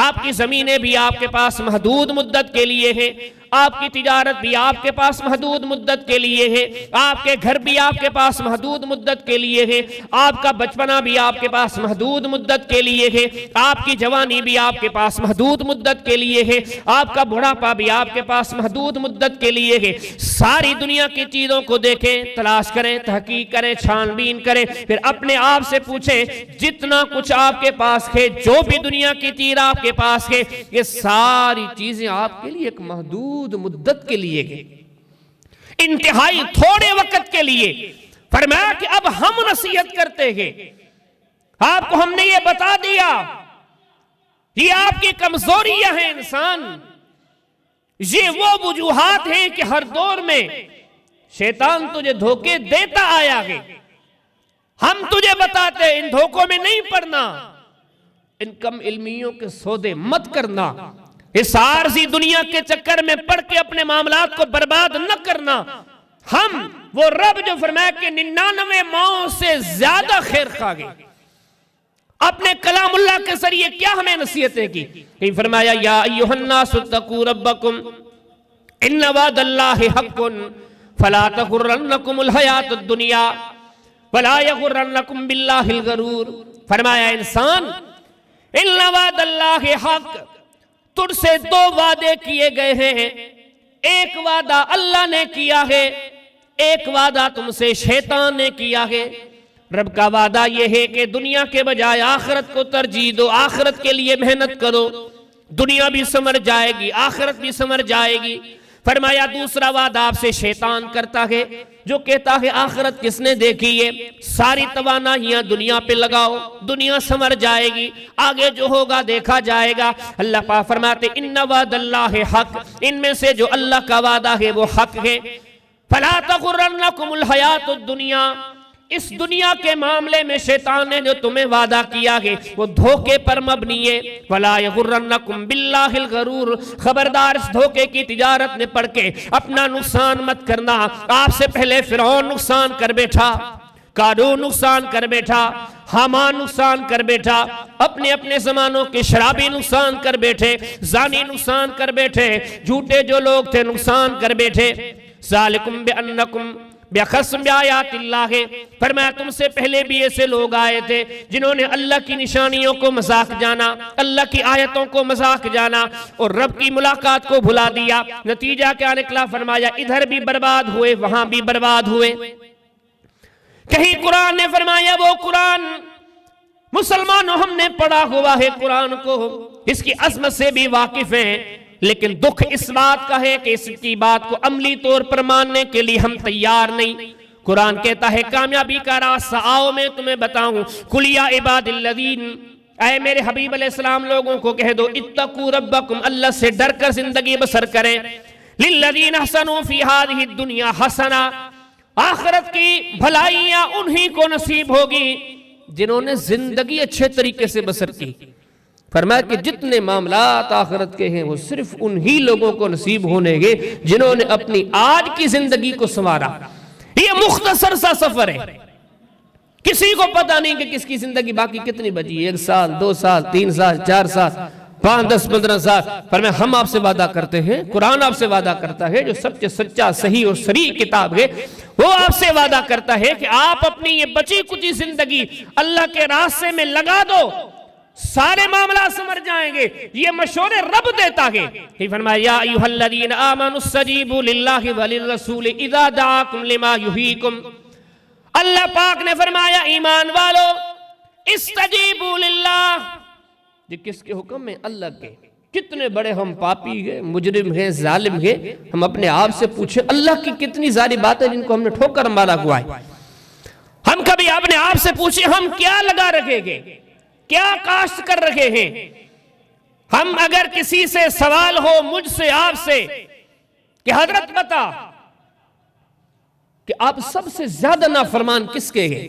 آپ کی زمینیں بھی آپ کے پاس محدود مدت کے لیے ہیں، آپ کی تجارت بھی آپ کے پاس محدود مدت کے لیے ہے، آپ کے گھر بھی آپ کے پاس محدود مدت کے لیے ہے، آپ کا بچپنا بھی آپ کے پاس محدود مدت کے لیے ہے، آپ کی جوانی بھی آپ کے پاس محدود مدت کے لیے ہے، آپ کا بڑھاپا بھی آپ کے پاس محدود مدت کے لیے ہے۔ ساری دنیا کی چیزوں کو دیکھیں، تلاش کریں، تحقیق کریں، چھان بین کریں، پھر اپنے آپ سے پوچھیں جتنا کچھ آپ کے پاس ہے، جو بھی دنیا کی چیز آپ کے پاس ہے، یہ ساری چیزیں آپ کے لیے ایک محدود مدت کے لیے ہے، انتہائی تھوڑے وقت کے لیے۔ فرمایا کہ اب ہم نصیحت کرتے ہیں، آپ کو ہم نے یہ بتا دیا، یہ آپ کی کمزوریاں ہیں انسان، یہ وہ وجوہات ہیں کہ ہر دور میں شیطان تجھے دھوکے دیتا آیا ہے، ہم تجھے بتاتے ہیں ان دھوکوں میں نہیں پڑنا، ان کم علمیوں کے سودے مت کرنا، اس عارضی دنیا کے چکر میں پڑ کے اپنے معاملات کو برباد نہ کرنا۔ ہم وہ رب جو فرمایا کہ 99 ماؤں سے زیادہ خیر خواہ گئے، اپنے کلام اللہ کے ذریعے کیا ہمیں نصیحتیں کی کہ فرمایا یا ایھا الناس اتقوا ربکم ان وعد اللہ حق فلا تغرنکم الحیات الدنیا ولا یغرنکم باللہ الغرور۔ فرمایا انسان ان وعد اللہ حق، تجھ سے دو وعدے کیے گئے ہیں، ایک وعدہ اللہ نے کیا ہے، ایک وعدہ تم سے شیطان نے کیا ہے۔ رب کا وعدہ یہ ہے کہ دنیا کے بجائے آخرت کو ترجیح دو، آخرت کے لیے محنت کرو، دنیا بھی سمر جائے گی، آخرت بھی سمر جائے گی۔ فرمایا دوسرا وعدہ آپ سے شیطان کرتا ہے جو کہتا ہے آخرت کس نے دیکھی ہے، ساری توانائیاں دنیا پہ لگاؤ، دنیا سمر جائے گی، آگے جو ہوگا دیکھا جائے گا۔ اللہ پاک فرماتے ان وعد اللہ حق، ان میں سے جو اللہ کا وعدہ ہے وہ حق ہے۔ فلا تغرنکم الحیات الدنیا، اس دنیا کے معاملے میں شیطان نے جو تمہیں وعدہ کیا ہے وہ دھوکے پر مبنی ہے۔ وَلَا يَغُرَّنَّكُمْ بِاللَّهِ الْغَرُورُ، خبردار اس دھوکے کی تجارت میں پڑھ کے اپنا نقصان مت کرنا۔ آپ سے پہلے فرعون نقصان کر بیٹھا، قارون نقصان کر بیٹھا، حامان نقصان کر بیٹھا، اپنے اپنے زمانوں کے شرابی نقصان کر بیٹھے، زانی نقصان کر بیٹھے، جھوٹے جو لوگ تھے نقصان کر بیٹھے۔ ذَلِكُمْ بِأَنَّكُمْ بِخَصْمِ آیات اللہ، فرمایا تم سے پہلے بھی ایسے لوگ آئے تھے جنہوں نے اللہ کی نشانیوں کو مذاق جانا، اللہ کی آیتوں کو مذاق جانا اور رب کی ملاقات کو بھلا دیا۔ نتیجہ کیا نکلا؟ فرمایا ادھر بھی برباد ہوئے، وہاں بھی برباد ہوئے۔ کہیں قرآن نے فرمایا وہ قرآن مسلمانوں ہم نے پڑھا ہوا ہے، قرآن کو اس کی عظمت سے بھی واقف ہیں، لیکن دکھ اس بات کا ہے کہ اس کی بات کو عملی طور پر ماننے کے لیے ہم تیار نہیں۔ قرآن کہتا ہے کامیابی کا راستہ آؤ میں تمہیں بتاؤں، قُلْ يَا عِبَادِ الَّذِينَ، اے میرے حبیب علیہ السلام لوگوں کو کہہ دو اتقوا ربکم، اللہ سے ڈر کر زندگی بسر کریں۔ لِلَّذِينَ احسنوا فِي هَذِهِ الدُّنْيَا حَسَنَةٌ، آخرت کی بھلائیاں انہی کو نصیب ہوگی جنہوں نے زندگی اچھے طریقے سے بسر کی۔ فرمایا کہ جتنے معاملات آخرت کے ہیں وہ صرف انہی لوگوں کو نصیب ہونے گے جنہوں نے اپنی آج کی زندگی کو سنوارا۔ یہ مختصر سا سفر ہے، کسی کو پتہ نہیں کہ کس کی زندگی باقی کتنی بچی، 1 سال 2 سال 3 سال 4 سال 5 10 15 سال۔ فرمایا ہم آپ سے وعدہ کرتے ہیں، قرآن آپ سے وعدہ کرتا ہے جو سب سے سچا صحیح اور صریح کتاب ہے، وہ آپ سے وعدہ کرتا ہے کہ آپ اپنی یہ بچی کچی زندگی اللہ کے راستے میں لگا دو، سارے معاملات سمر جائیں گے۔ یہ مشورے رب دیتا ہے۔ ہی فرمایا یا ایھا الذین آمنوا استجیبوا للہ وللرسول اذا دعاکم لما یحییکم، اللہ پاک نے فرمایا ایمان والو استجیبوا للہ، یہ کس کے حکم میں؟ اللہ کے۔ کتنے بڑے ہم پاپی ہیں، مجرم ہیں، ظالم ہیں، ہم اپنے آپ سے پوچھیں اللہ کی کتنی ساری باتیں جن کو ہم نے ٹھوکر مارا ہوا ہے۔ ہم کبھی اپنے آپ سے پوچھیں ہم کیا لگا رکھیں گے، کیا کاشت کر رکھے ہیں؟ ہم اگر کسی سے سوال ہو مجھ سے آپ سے کہ حضرت بتا کہ آپ سب سے زیادہ نافرمان کس کے ہیں،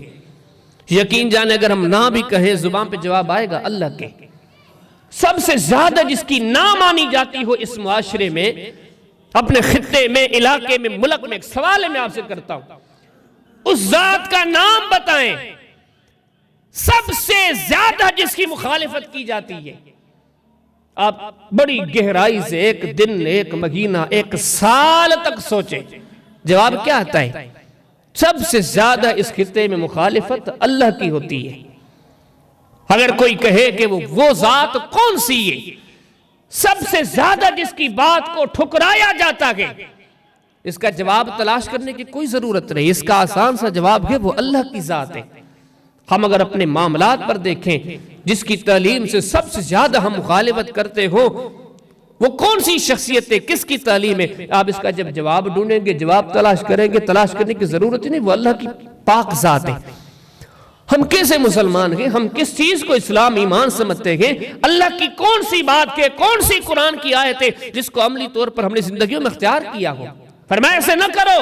یقین جانے اگر ہم نہ بھی کہیں زبان پہ جواب آئے گا اللہ کے۔ سب سے زیادہ جس کی نہ مانی جاتی ہو اس معاشرے میں، اپنے خطے میں، علاقے میں، ملک میں، ایک سوال میں آپ سے کرتا ہوں، اس ذات کا نام بتائیں سب سے زیادہ جس کی مخالفت کی جاتی ہے۔ آپ بڑی گہرائی سے ایک دن، ایک مہینہ، ایک سال تک سوچیں، جواب کیا آتا ہے؟ سب سے زیادہ اس خطے میں مخالفت اللہ کی ہوتی ہے۔ اگر کوئی کہے کہ وہ ذات کون سی ہے سب سے زیادہ جس کی بات کو ٹھکرایا جاتا ہے، اس کا جواب تلاش کرنے کی کوئی ضرورت نہیں، اس کا آسان سا جواب ہے وہ اللہ کی ذات ہے۔ ہم اگر اپنے معاملات پر دیکھیں جس کی تعلیم سے سب سے زیادہ ہم مخالفت کرتے ہو وہ کون سی شخصیت ہے، کس کی تعلیم ہے، آپ اس کا جب جواب ڈھونڈیں گے، جواب تلاش کریں گے، تلاش کرنے کی ضرورت ہی نہیں، وہ اللہ کی پاک ذات ہے۔ ہم کیسے مسلمان ہیں، ہم کس چیز کو اسلام ایمان سمجھتے ہیں، اللہ کی کون سی بات کے، کون سی قرآن کی آیت ہے جس کو عملی طور پر ہم نے زندگیوں میں اختیار کیا ہو۔ فرمایا ایسے نہ کرو،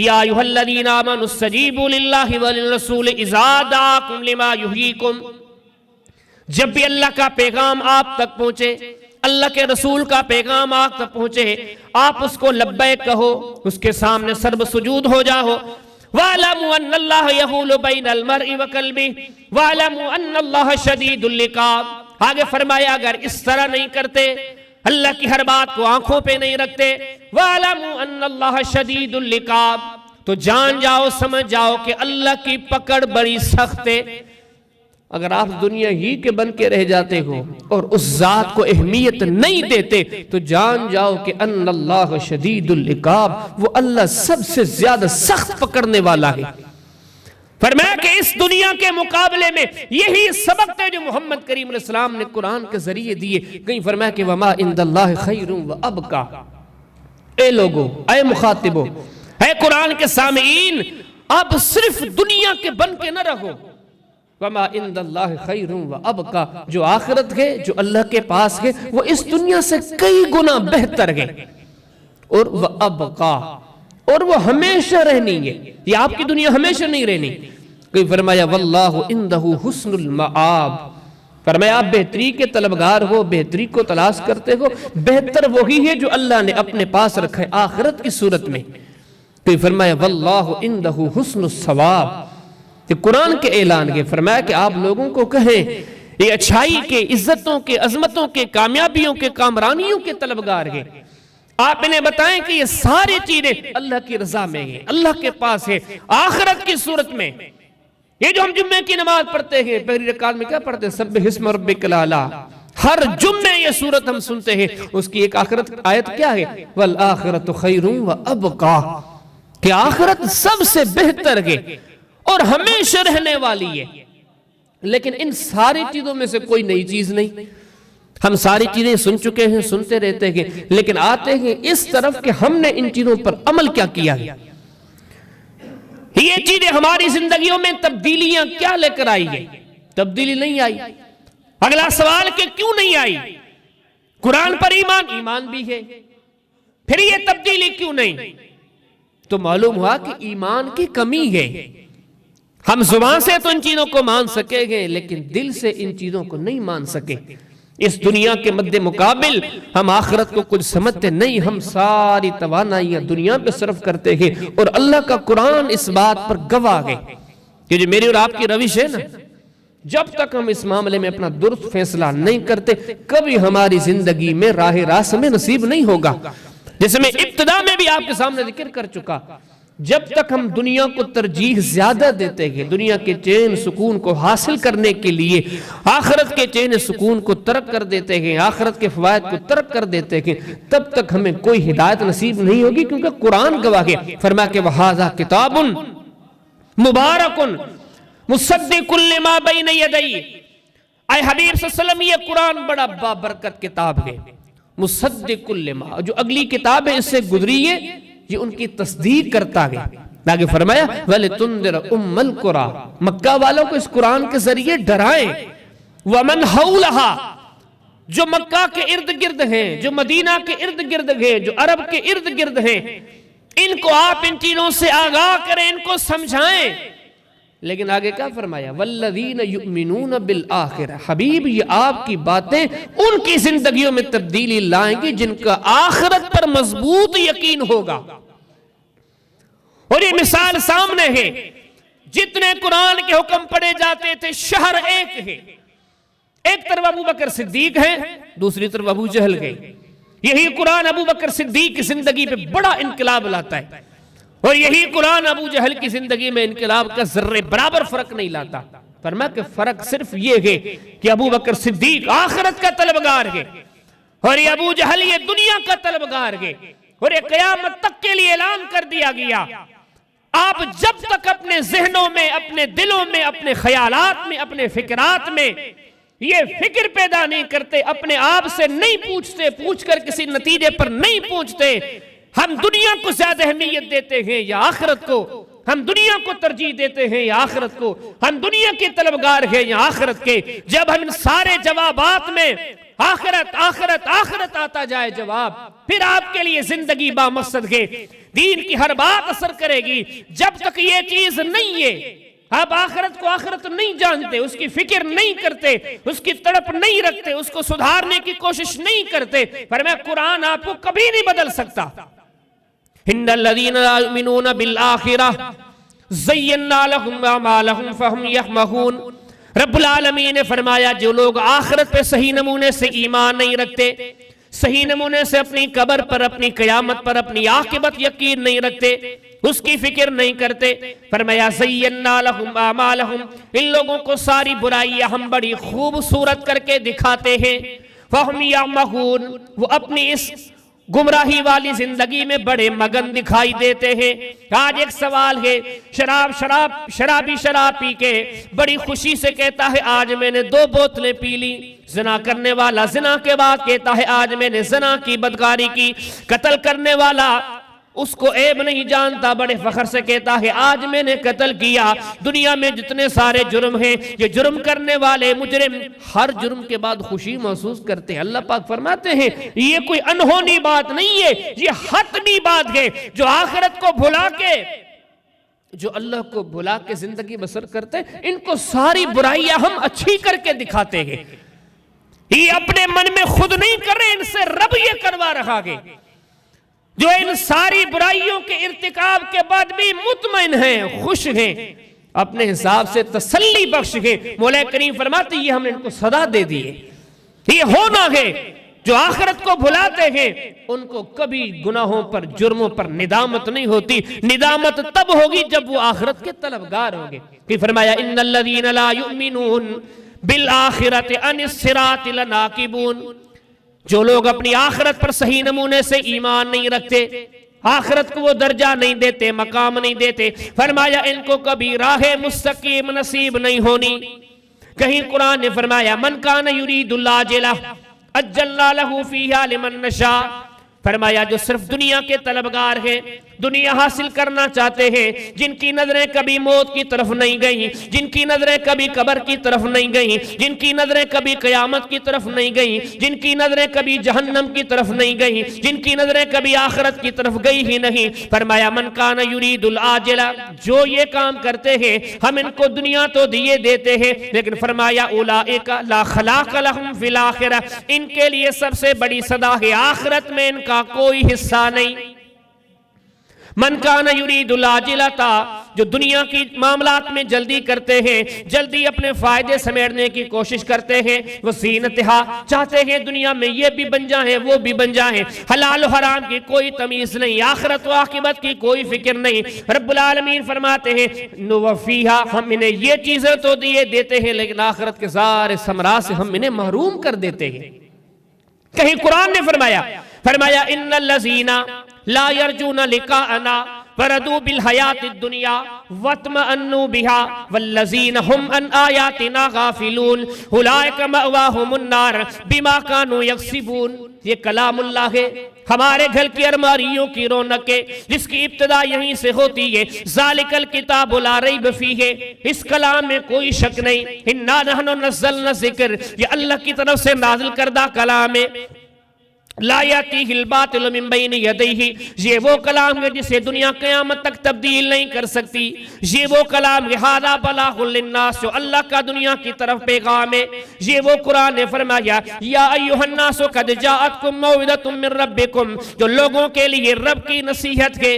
یا ایھا الذین آمنوا استجیبوا للہ وللرسول اذا دعاکم لما یحییکم، جب بھی اللہ کا پیغام آپ تک پہنچے، اللہ کے رسول کا پیغام آپ تک پہنچے، آپ اس کو لبیک کہو، اس کے سامنے سرب سجود ہو جاؤ۔ وَاعْلَمُوا أَنَّ اللَّهَ يَحُولُ بَيْنَ الْمَرْءِ وَقَلْبِهِ وَاعْلَمُوا أَنَّ اللَّهَ شَدِيدُ الْعِقَابِ۔ آگے فرمایا اگر اس طرح نہیں کرتے، اللہ کی ہر بات کو آنکھوں پہ نہیں رکھتے، وَاعْلَمُوا أَنَّ اللَّهَ شَدِيدُ الْعِقَابِ، تو جان جاؤ، سمجھ جاؤ کہ اللہ کی پکڑ بڑی سخت ہے۔ اگر آپ دنیا ہی کے بن کے رہ جاتے ہو اور اس ذات کو اہمیت نہیں دیتے تو جان جاؤ کہ ان اللہ شدید العقاب، وہ اللہ سب سے زیادہ سخت پکڑنے والا ہے۔ فرمایا کہ اس دنیا کے مقابلے میں یہی سبق تھے جو محمد کریم علیہ السلام نے قرآن کے ذریعے دیے۔ کہیں فرمایا کہ وما عند اللہ خیر وابقا۔ اے لوگو، اے مخاطبو، اے قرآن کے سامعین، آپ صرف دنیا کے بن کے نہ رہو۔ وما عند اللہ خیر وابقا، جو آخرت ہے، جو اللہ کے پاس ہے، وہ اس دنیا سے کئی گنا بہتر ہے، اور وابقا، اور وہ ہمیشہ رہنی ہے۔ یہ آپ کی دنیا ہمیشہ نہیں رہنی۔ کوئی فرمایا واللہ عندہ حسن المآب، فرمایا آپ بہتری کے طلبگار ہو، بہتری کو تلاش کرتے ہو، بہتر وہی ہے جو اللہ نے اپنے پاس رکھا ہے آخرت کی صورت میں۔ کوئی فرمایا واللہ عندہ حسن الثواب، کہ قرآن کے اعلان کے فرمایا کہ آپ لوگوں کو کہیں یہ اچھائی کے، عزتوں کے، عظمتوں کے، کامیابیوں کے، کامرانیوں کے طلبگار ہیں۔ آپ انہیں بتائیں کہ یہ ساری چیزیں اللہ کی رضا میں ہیں، اللہ کے پاس ہے، آخرت کی صورت میں۔ یہ جو ہم جمعے کی نماز پڑھتے ہیں، پہلی رکعت میں کیا پڑھتے ہیں؟ سبح اسم ربک الاعلی۔ ہر جمعے یہ صورت ہم سنتے ہیں، اس کی ایک آخرت آیت کیا ہے؟ والآخرۃ خیر وابقا، کہ آخرت سب سے بہتر ہے اور ہمیشہ رہنے والی ہے۔ لیکن ان ساری چیزوں میں سے کوئی نئی چیز نہیں۔ ہم ساری چیزیں سن چکے ہیں، سنتے رہتے ہیں، لیکن آتے ہیں اس طرف کہ ہم نے ان چیزوں پر عمل کیا کیا ہے۔ یہ چیزیں ہماری زندگیوں میں تبدیلیاں کیا لے کر آئی ہے؟ تبدیلی نہیں آئی۔ اگلا سوال کہ کیوں نہیں آئی؟ قرآن پر ایمان بھی ہے، پھر یہ تبدیلی کیوں نہیں؟ تو معلوم ہوا کہ ایمان کی کمی ہے۔ ہم زبان سے تو ان چیزوں کو مان سکیں گے لیکن دل سے ان چیزوں کو نہیں مان سکے۔ اس دنیا کے مد مقابل ہم آخرت کو کچھ سمجھتے نہیں، ہم ساری توانائیاں دنیا پہ صرف کرتے ہیں، اور اللہ کا قرآن اس بات پر گواہ ہے کہ جو میری اور آپ کی روش ہے نا، جب تک ہم اس معاملے میں اپنا درست فیصلہ نہیں کرتے کبھی ہماری زندگی میں راہ راست میں نصیب نہیں ہوگا۔ جیسے میں ابتدا میں بھی آپ کے سامنے ذکر کر چکا، جب تک ہم دنیا کو ترجیح زیادہ دیتے ہیں، دنیا کے چین سکون کو حاصل کرنے کے لیے آخرت کے چین سکون کو ترک کر دیتے ہیں، آخرت کے فوائد کو ترک کر دیتے ہیں، تب تک ہمیں کوئی ہدایت نصیب نہیں ہوگی، کیونکہ قرآن گواہ ہے۔ فرمایا کہ وَهَذَا كِتَابٌ مُبَارَكٌ مُصَدِّقٌ لِمَا بَيْنَ يَدَيْهِ۔ اے حبیب صلی اللہ علیہ وسلم، یہ قرآن بڑا بابرکت کتاب ہے، مصدق لما، جو اگلی کتاب ہے اس سے گزری ہے، یہ ان کی تصدیق کرتا ہے۔ آگے فرمایا وَلِتُنذِرَ أُمَّ الْقُرَىٰ، مکہ والوں کو اس قرآن کے ذریعے ڈرائیں، وَمَنْ حَوْلَهَا، جو مکہ کے ارد گرد ہیں، جو مدینہ کے ارد گرد ہیں، جو عرب کے ارد گرد ہیں، ان کو آپ ان چیزوں سے آگاہ کریں، ان کو سمجھائیں۔ لیکن آگے کیا فرمایا؟ وَالَّذِينَ يُؤْمِنُونَ بِالْآخِرَةِ، حبیب یہ آپ کی باتیں ان کی زندگیوں میں تبدیلی لائیں گی جن کا آخرت پر مضبوط یقین ہوگا۔ اور یہ مثال سامنے ہے، جتنے قرآن کے حکم پڑھے جاتے تھے شہر ایک ہے، ایک طرف ابو بکر صدیق ہیں، دوسری طرف ابو جہل گئے. یہی قرآن ابو بکر صدیق کی زندگی پہ بڑا انقلاب لاتا ہے، اور یہی قرآن ابو جہل کی زندگی میں انقلاب کا ذرے برابر فرق نہیں لاتا. فرمایا کہ فرق صرف یہ ہے کہ ابو بکر صدیق آخرت کا طلبگار ہے، اور یہ ابو جہل یہ دنیا کا طلبگار ہے. اور یہ قیامت تک کے لیے اعلان کر دیا گیا، آپ جب تک اپنے ذہنوں میں، اپنے دلوں میں، اپنے خیالات میں، اپنے فکرات میں یہ فکر پیدا نہیں کرتے، اپنے آپ سے نہیں پوچھتے، پوچھ کر کسی نتیجے پر نہیں پہنچتے، ہم دنیا کو زیادہ اہمیت دیتے ہیں یا آخرت کو، ہم دنیا کو ترجیح دیتے ہیں یا آخرت کو، ہم دنیا کے طلبگار ہیں یا آخرت کے، جب ہم ان سارے جوابات میں آخرت آخرت آخرت آتا جائے جواب، پھر آپ کے لیے زندگی با مقصد ہے. دین کی ہر بات اثر کرے گی. جب تک یہ چیز نہیں ہے، آپ آخرت کو آخرت نہیں جانتے، اس کی فکر نہیں کرتے، اس کی تڑپ نہیں رکھتے، اس کو سدھارنے کی کوشش نہیں کرتے، فرمایا قرآن آپ کو کبھی نہیں بدل سکتا. ان الذین لا یؤمنون بالآخرہ زینا لہم اعمالہم فہم یحمہون. رب العالمین نے فرمایا جو لوگ آخرت پہ صحیح نمونے سے ایمان نہیں رکھتے، صحیح نمونے سے اپنی قبر پر، اپنی قیامت پر، اپنی عاقبت یقین نہیں رکھتے، اس کی فکر نہیں کرتے، فرمایا زینا لہم اعمالہم، ان لوگوں کو ساری برائیاں ہم بڑی خوبصورت کر کے دکھاتے ہیں. فہم یعمہون، وہ اپنی اس گمراہی والی زندگی میں بڑے مگن دکھائی دیتے ہیں. آج ایک سوال ہے، شرابی شراب پی کے بڑی خوشی سے کہتا ہے آج میں نے 2 بوتلیں پی لی. زنا کرنے والا زنا کے بعد کہتا ہے آج میں نے زنا کی، بدکاری کی. قتل کرنے والا اس کو عیب نہیں جانتا، بڑے فخر سے کہتا ہے آج میں نے قتل کیا. دنیا میں جتنے سارے جرم ہیں، یہ جرم کرنے والے مجرم ہر جرم کے بعد خوشی محسوس کرتے ہیں. اللہ پاک فرماتے ہیں یہ کوئی انہونی بات نہیں ہے، یہ حتمی بات ہے. جو آخرت کو بھلا کے، جو اللہ کو بھلا کے زندگی بسر کرتے ہیں، ان کو ساری برائیاں ہم اچھی کر کے دکھاتے ہیں. یہ اپنے من میں خود نہیں کر رہے، ان سے رب یہ کروا رہا ہے، جو ان ساری برائیوں کے ارتکاب کے بعد بھی مطمئن ہیں، خوش ہیں، اپنے حساب سے تسلی بخش ہیں. مولا کریم فرماتے یہ ہم نے ان کو صدا دے دی ہے. یہ ہونا ہے جو آخرت کو بھلاتے ہیں ان کو کبھی گناہوں پر، جرموں پر ندامت نہیں ہوتی. ندامت تب ہوگی جب وہ آخرت کے طلبگار ہوں گے. کہ فرمایا ان الذین لا یؤمنون بالآخرۃ عن الصراط لناکبون، جو لوگ اپنی آخرت پر صحیح نمونے سے ایمان نہیں رکھتے، آخرت کو وہ درجہ نہیں دیتے، مقام نہیں دیتے، فرمایا ان کو کبھی راہ مستقیم نصیب نہیں ہونی. کہیں قرآن نے فرمایا من کان یرید العاجلہ عجلنا لہ فیہا لمن نشاء، فرمایا جو صرف دنیا کے طلبگار ہیں، دنیا حاصل کرنا چاہتے ہیں، جن کی نظریں کبھی موت کی طرف نہیں گئیں، جن کی نظریں کبھی قبر کی طرف نہیں گئیں، جن کی نظریں کبھی قیامت کی طرف نہیں گئیں، جن کی نظریں کبھی جہنم کی طرف نہیں گئیں، جن کی نظریں کبھی آخرت کی طرف گئی ہی نہیں، فرمایا من کان یرید العاجلہ، جو یہ کام کرتے ہیں ہم ان کو دنیا تو دیے دیتے ہیں، لیکن فرمایا اولئک لا خلاق لہم فی الآخرہ، ان کے لیے سب سے بڑی سزا ہے آخرت میں ان کا کوئی حصہ نہیں. من کان یرید العاجلۃ، جو دنیا کی معاملات میں جلدی کرتے ہیں، جلدی اپنے فائدے سمیٹنے کی کوشش کرتے ہیں، وہ زینتہا، چاہتے ہیں دنیا میں یہ بھی بن جائیں وہ بھی بن جائیں، حلال و حرام کی کوئی تمیز نہیں، آخرت و عاقبت کی کوئی فکر نہیں. رب العالمین فرماتے ہیں نوفیہا، ہم انہیں یہ چیزیں تو دیے دیتے ہیں لیکن آخرت کے سارے ثمرات سے ہم انہیں محروم کر دیتے ہیں. کہیں قرآن نے فرمایا ان الذین لا یرجون لقاءنا وردوا بالحیات الدنیا واطمأنوا بها والذین هم عن آیاتنا غافلون اولئک مأواہم النار بما کانوا یکسبون. یہ کلام اللہ ہے، ہمارے گھر کی الماریوں کی رونق ہے، جس کی ابتدا یہیں سے ہوتی ہے. ذالک الکتاب لا ریب فیہ، اس کلام میں کوئی شک نہیں. انا نحن نزلنا ذکر، یہ اللہ کی طرف سے نازل کردہ کلام ہے. لا یاتیہ الباطل من بین یدیہ، یہ وہ کلام ہے جسے دنیا قیامت تک تبدیل نہیں کر سکتی. یہ وہ کلام ہے ھذا بلاغ للناس، جو اللہ کا دنیا کی طرف پیغام ہے. یہ وہ قرآن نے فرمایا یا ایھا الناس قد جاءتکم موعظۃ من ربکم، جو لوگوں کے لیے رب کی نصیحت ہے.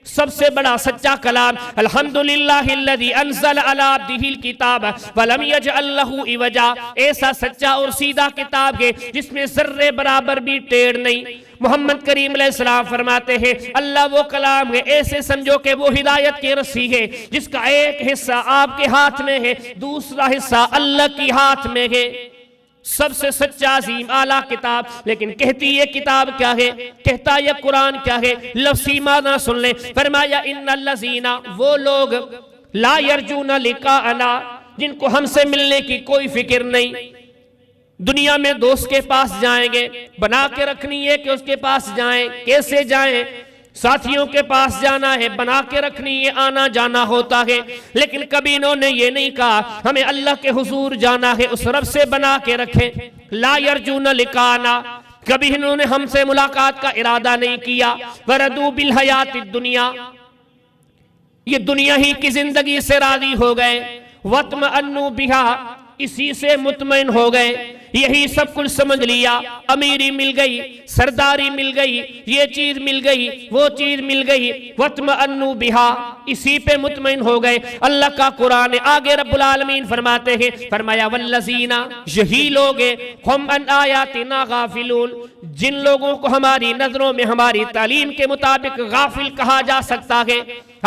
سب سے بڑا سچا کلام الحمدللہ الذی انزل علی عبدہ الکتاب ولم یجعل لہ عوجا، ایسا سچا اور سیدھا کتاب ہے جس میں ذرے برابر بھی ٹیڑھ نہیں۔ محمد کریم علیہ السلام فرماتے ہیں اللہ وہ کلام ہے، ایسے سمجھو کہ وہ ہدایت کی رسی ہے جس کا ایک حصہ آپ کے ہاتھ میں ہے، دوسرا حصہ اللہ کی ہاتھ میں ہے۔ سب سے سچا عظیم اعلیٰ کتاب، لیکن کہتی یہ کتاب کیا ہے، کہتا یہ قرآن کیا ہے؟ لفظی معنی سن لیں، فرمایا ان الذین، وہ لوگ لا یرجون لقاءنا، جن کو ہم سے ملنے کی کوئی فکر نہیں، دنیا میں دوست کے پاس جائیں گے، بنا کے رکھنی ہے کہ اس کے پاس جائیں، کیسے جائیں، ساتھیوں کے پاس جانا ہے، بنا کے رکھنی ہے، آنا جانا ہوتا ہے، لیکن کبھی انہوں نے یہ نہیں کہا ہمیں اللہ کے حضور جانا ہے، اس رب سے بنا کے رکھیں۔ لا یرجون لقاءنا، کبھی انہوں نے ہم سے ملاقات کا ارادہ نہیں کیا۔ وردوا بالحیات الدنیا، یہ دنیا ہی کی زندگی سے راضی ہو گئے۔ واطمأنوا بہا، اسی سے مطمئن ہو گئے، یہی سب کچھ سمجھ لیا، امیری مل گئی، سرداری مل گئی، یہ چیز مل گئی، وہ چیز مل گئی، واطمأنوا بہا، اسی پہ مطمئن ہو گئے۔ اللہ کا قرآن آگے رب العالمین فرماتے ہیں، فرمایا والذین، یہی لوگ ہیں ہم ان آیاتنا غافلون، جن لوگوں کو ہماری نظروں میں ہماری تعلیم کے مطابق غافل کہا جا سکتا ہے۔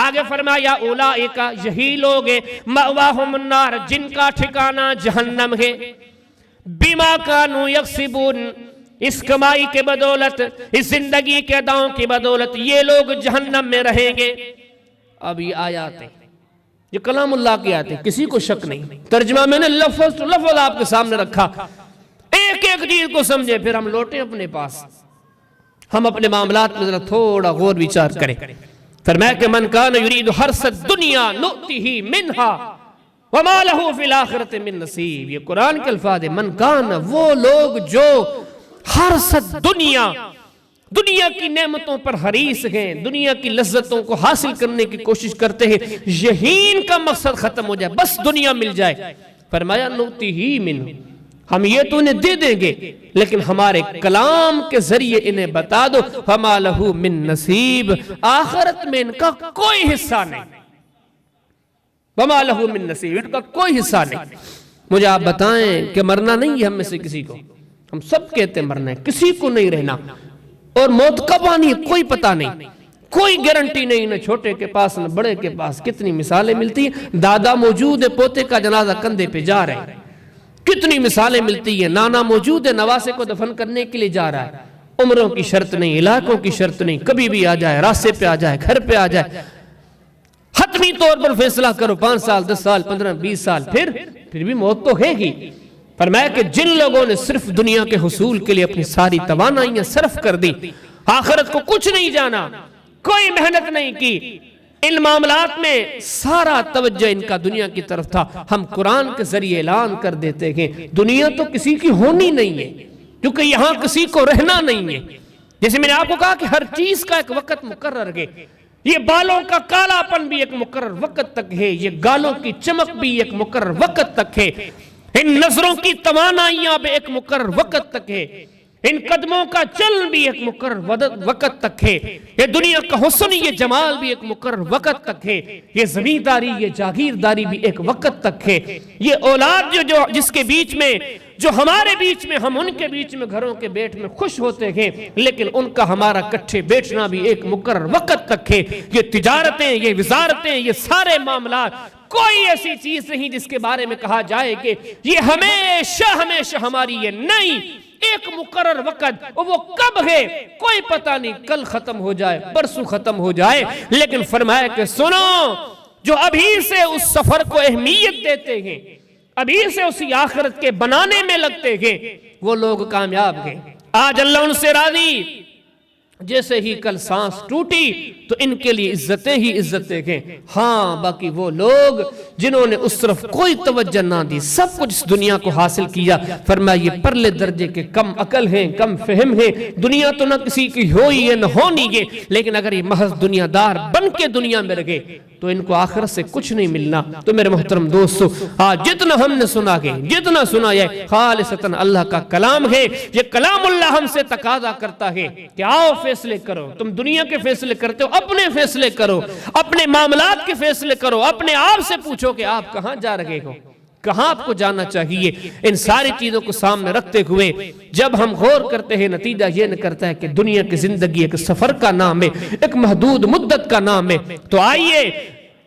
آگے فرمایا اولئک، یہی لوگ ہیں مأواہم النار، جن کا ٹھکانہ جہنم ہے۔ بما کانوا یکسبون، اس کمائی کے بدولت، اس زندگی کے اداؤں کی بدولت یہ لوگ جہنم میں رہیں گے۔ اب یہ آیات ہیں، یہ کلام اللہ کی آیات ہیں، کسی کو شک نہیں۔ ترجمہ میں نے لفظ تو لفظ آپ کے سامنے رکھا، ایک ایک چیز کو سمجھے، پھر ہم لوٹیں اپنے پاس، ہم اپنے معاملات میں ذرا تھوڑا غور وچار کریں۔ فرمایا کہ من کان یرید حرث الدنیا نؤتہ منہا وما لہ فی الآخرۃ من نصیب۔ یہ قرآن کے الفاظ ہے، من کان، وہ لوگ جو حرث الدنیا، دنیا کی نعمتوں پر حریص ہیں، دنیا کی لذتوں کو حاصل کرنے کی کوشش کرتے ہیں، یہی ان کا مقصد ختم ہو جائے، بس دنیا مل جائے۔ فرمایا نؤتہ منہ، ہم یہ تو انہیں دے دیں گے، لیکن ہمارے کلام کے ذریعے انہیں بتا دو فما لہ من نصیب، آخرت میں ان کا کوئی حصہ نہیں، وما لہ من نصیب، ان کا کوئی حصہ نہیں۔ مجھے آپ بتائیں کہ مرنا نہیں ہے ہم میں سے کسی کو، ہم سب کہتے ہیں مرنا ہے، کسی کو نہیں رہنا، اور موت کب آنی ہے کوئی پتہ نہیں، کوئی گارنٹی نہیں، نہ چھوٹے کے پاس نہ بڑے کے پاس۔ کتنی مثالیں ملتی ہیں، دادا موجود ہے، پوتے کا جنازہ کندھے پہ جا رہے ہیں، کتنی مثالیں ملتی ہیں، نانا موجود ہے، نواسے کو دفن کرنے کے لیے جا رہا ہے، عمروں کی شرط نہیں، علاقوں کی شرط نہیں، کبھی بھی آ جائے، راستے پہ آ جائے، گھر پہ آ جائے، حتمی طور پر فیصلہ کرو، 5 سال 10 سال 15 20 سال، پھر بھی موت تو ہے ہی۔ فرمایا کہ جن لوگوں نے صرف دنیا کے حصول کے لیے اپنی ساری توانائیاں صرف کر دی، آخرت کو کچھ نہیں جانا، کوئی محنت نہیں کی، ان معاملات میں سارا توجہ ان کا دنیا کی طرف تھا، ہم قرآن کے ذریعے اعلان کر دیتے ہیں دنیا تو کسی کی ہونی نہیں ہے، کیونکہ یہاں کسی کو رہنا نہیں ہے۔ جیسے میں نے آپ کو کہا کہ ہر چیز کا ایک وقت مقرر ہے، یہ بالوں کا کالا پن بھی ایک مقرر وقت تک ہے، یہ گالوں کی چمک بھی ایک مقرر وقت تک ہے، ان نظروں کی توانائیاں بھی ایک مقرر وقت تک ہے، ان قدموں کا چل بھی ایک مقرر وقت تک ہے، یہ دنیا کا حسن، یہ جمال بھی ایک مقرر وقت تک ہے، یہ زمینداری، یہ جاگیرداری بھی ایک وقت تک ہے، یہ اولاد جو جس کے بیچ میں، جو ہمارے بیچ میں، ہم ان کے بیچ میں گھروں کے بیٹھ میں خوش ہوتے ہیں، لیکن ان کا ہمارا کٹھے بیٹھنا بھی ایک مقرر وقت تک ہے۔ یہ تجارتیں، یہ وزارتیں، یہ سارے معاملات، کوئی ایسی چیز نہیں جس کے بارے میں کہا جائے کہ یہ ہمیشہ ہمیشہ ہماری، یہ نہیں، ایک مقرر وقت، وہ کب ہے کوئی پتہ نہیں، کل ختم ہو جائے، پرسوں ختم ہو جائے، لیکن فرمایا کہ سنو، جو ابھی سے اس سفر کو اہمیت دیتے ہیں، ابھی سے اسی آخرت کے بنانے میں لگتے ہیں، وہ لوگ کامیاب ہیں۔ آج اللہ ان سے راضی، جیسے ہی کل سانس ٹوٹی تو ان کے لیے عزتیں ہی عزتیں ہیں۔ ہاں باقی وہ لوگ جنہوں نے اس طرف کوئی توجہ نہ دی، سب کچھ اس دنیا کو حاصل کیا، فرمایا یہ پرلے درجے کے کم عقل ہیں، کم فہم ہیں۔ دنیا تو نہ کسی کی ہوئی ہے نہ ہونی ہے، لیکن اگر یہ محض دنیا دار بن کے دنیا میں رہے تو ان کو آخرت سے کچھ نہیں ملنا۔ تو میرے محترم دوستو، جتنا ہم نے سنا ہے، جتنا سنا یہ خالصتاً اللہ کا کلام ہے۔ یہ کلام اللہ ہم سے تقاضا کرتا ہے کہ آؤ فیصلے کرو۔ تم دنیا کے فیصلے کرتے ہو، اپنے فیصلے کرو، اپنے معاملات کے فیصلے کرو، اپنے آپ سے پوچھو کہ آپ کہاں جا رہے ہو، کہاں آپ کو جانا چاہیے۔ ان ساری چیزوں کو سامنے رکھتے ہوئے جب ہم غور کرتے ہیں، نتیجہ یہ نکلتا ہے کہ دنیا کی زندگی ایک سفر کا نام ہے، ایک محدود مدت کا نام ہے۔ تو آئیے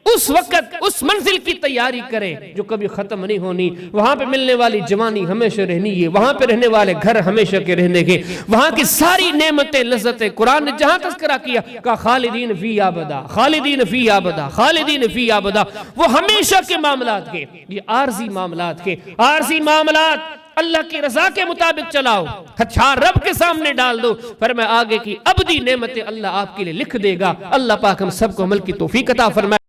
اس وقت اس منزل کی تیاری کریں جو کبھی ختم نہیں ہونی۔ وہاں پہ ملنے والی جوانی ہمیشہ رہنی ہے، وہاں پہ رہنے والے گھر ہمیشہ کے رہنے کے، وہاں کی ساری نعمتیں لذتیں۔ قرآن نے جہاں تذکرہ کیا کہا خالدین فی ابدا، خالدین فی ابدا، خالدین فی ابدا۔ وہ ہمیشہ کے معاملات کے، یہ عارضی معاملات کے، عارضی معاملات اللہ کی رضا کے مطابق چلاؤ، ہتھیار رب کے سامنے ڈال دو، فرمایا آگے کی ابدی نعمتیں اللہ آپ کے لیے لکھ دے گا۔ اللہ پاک ہم سب کو عمل کی توفیق عطا فرمائے۔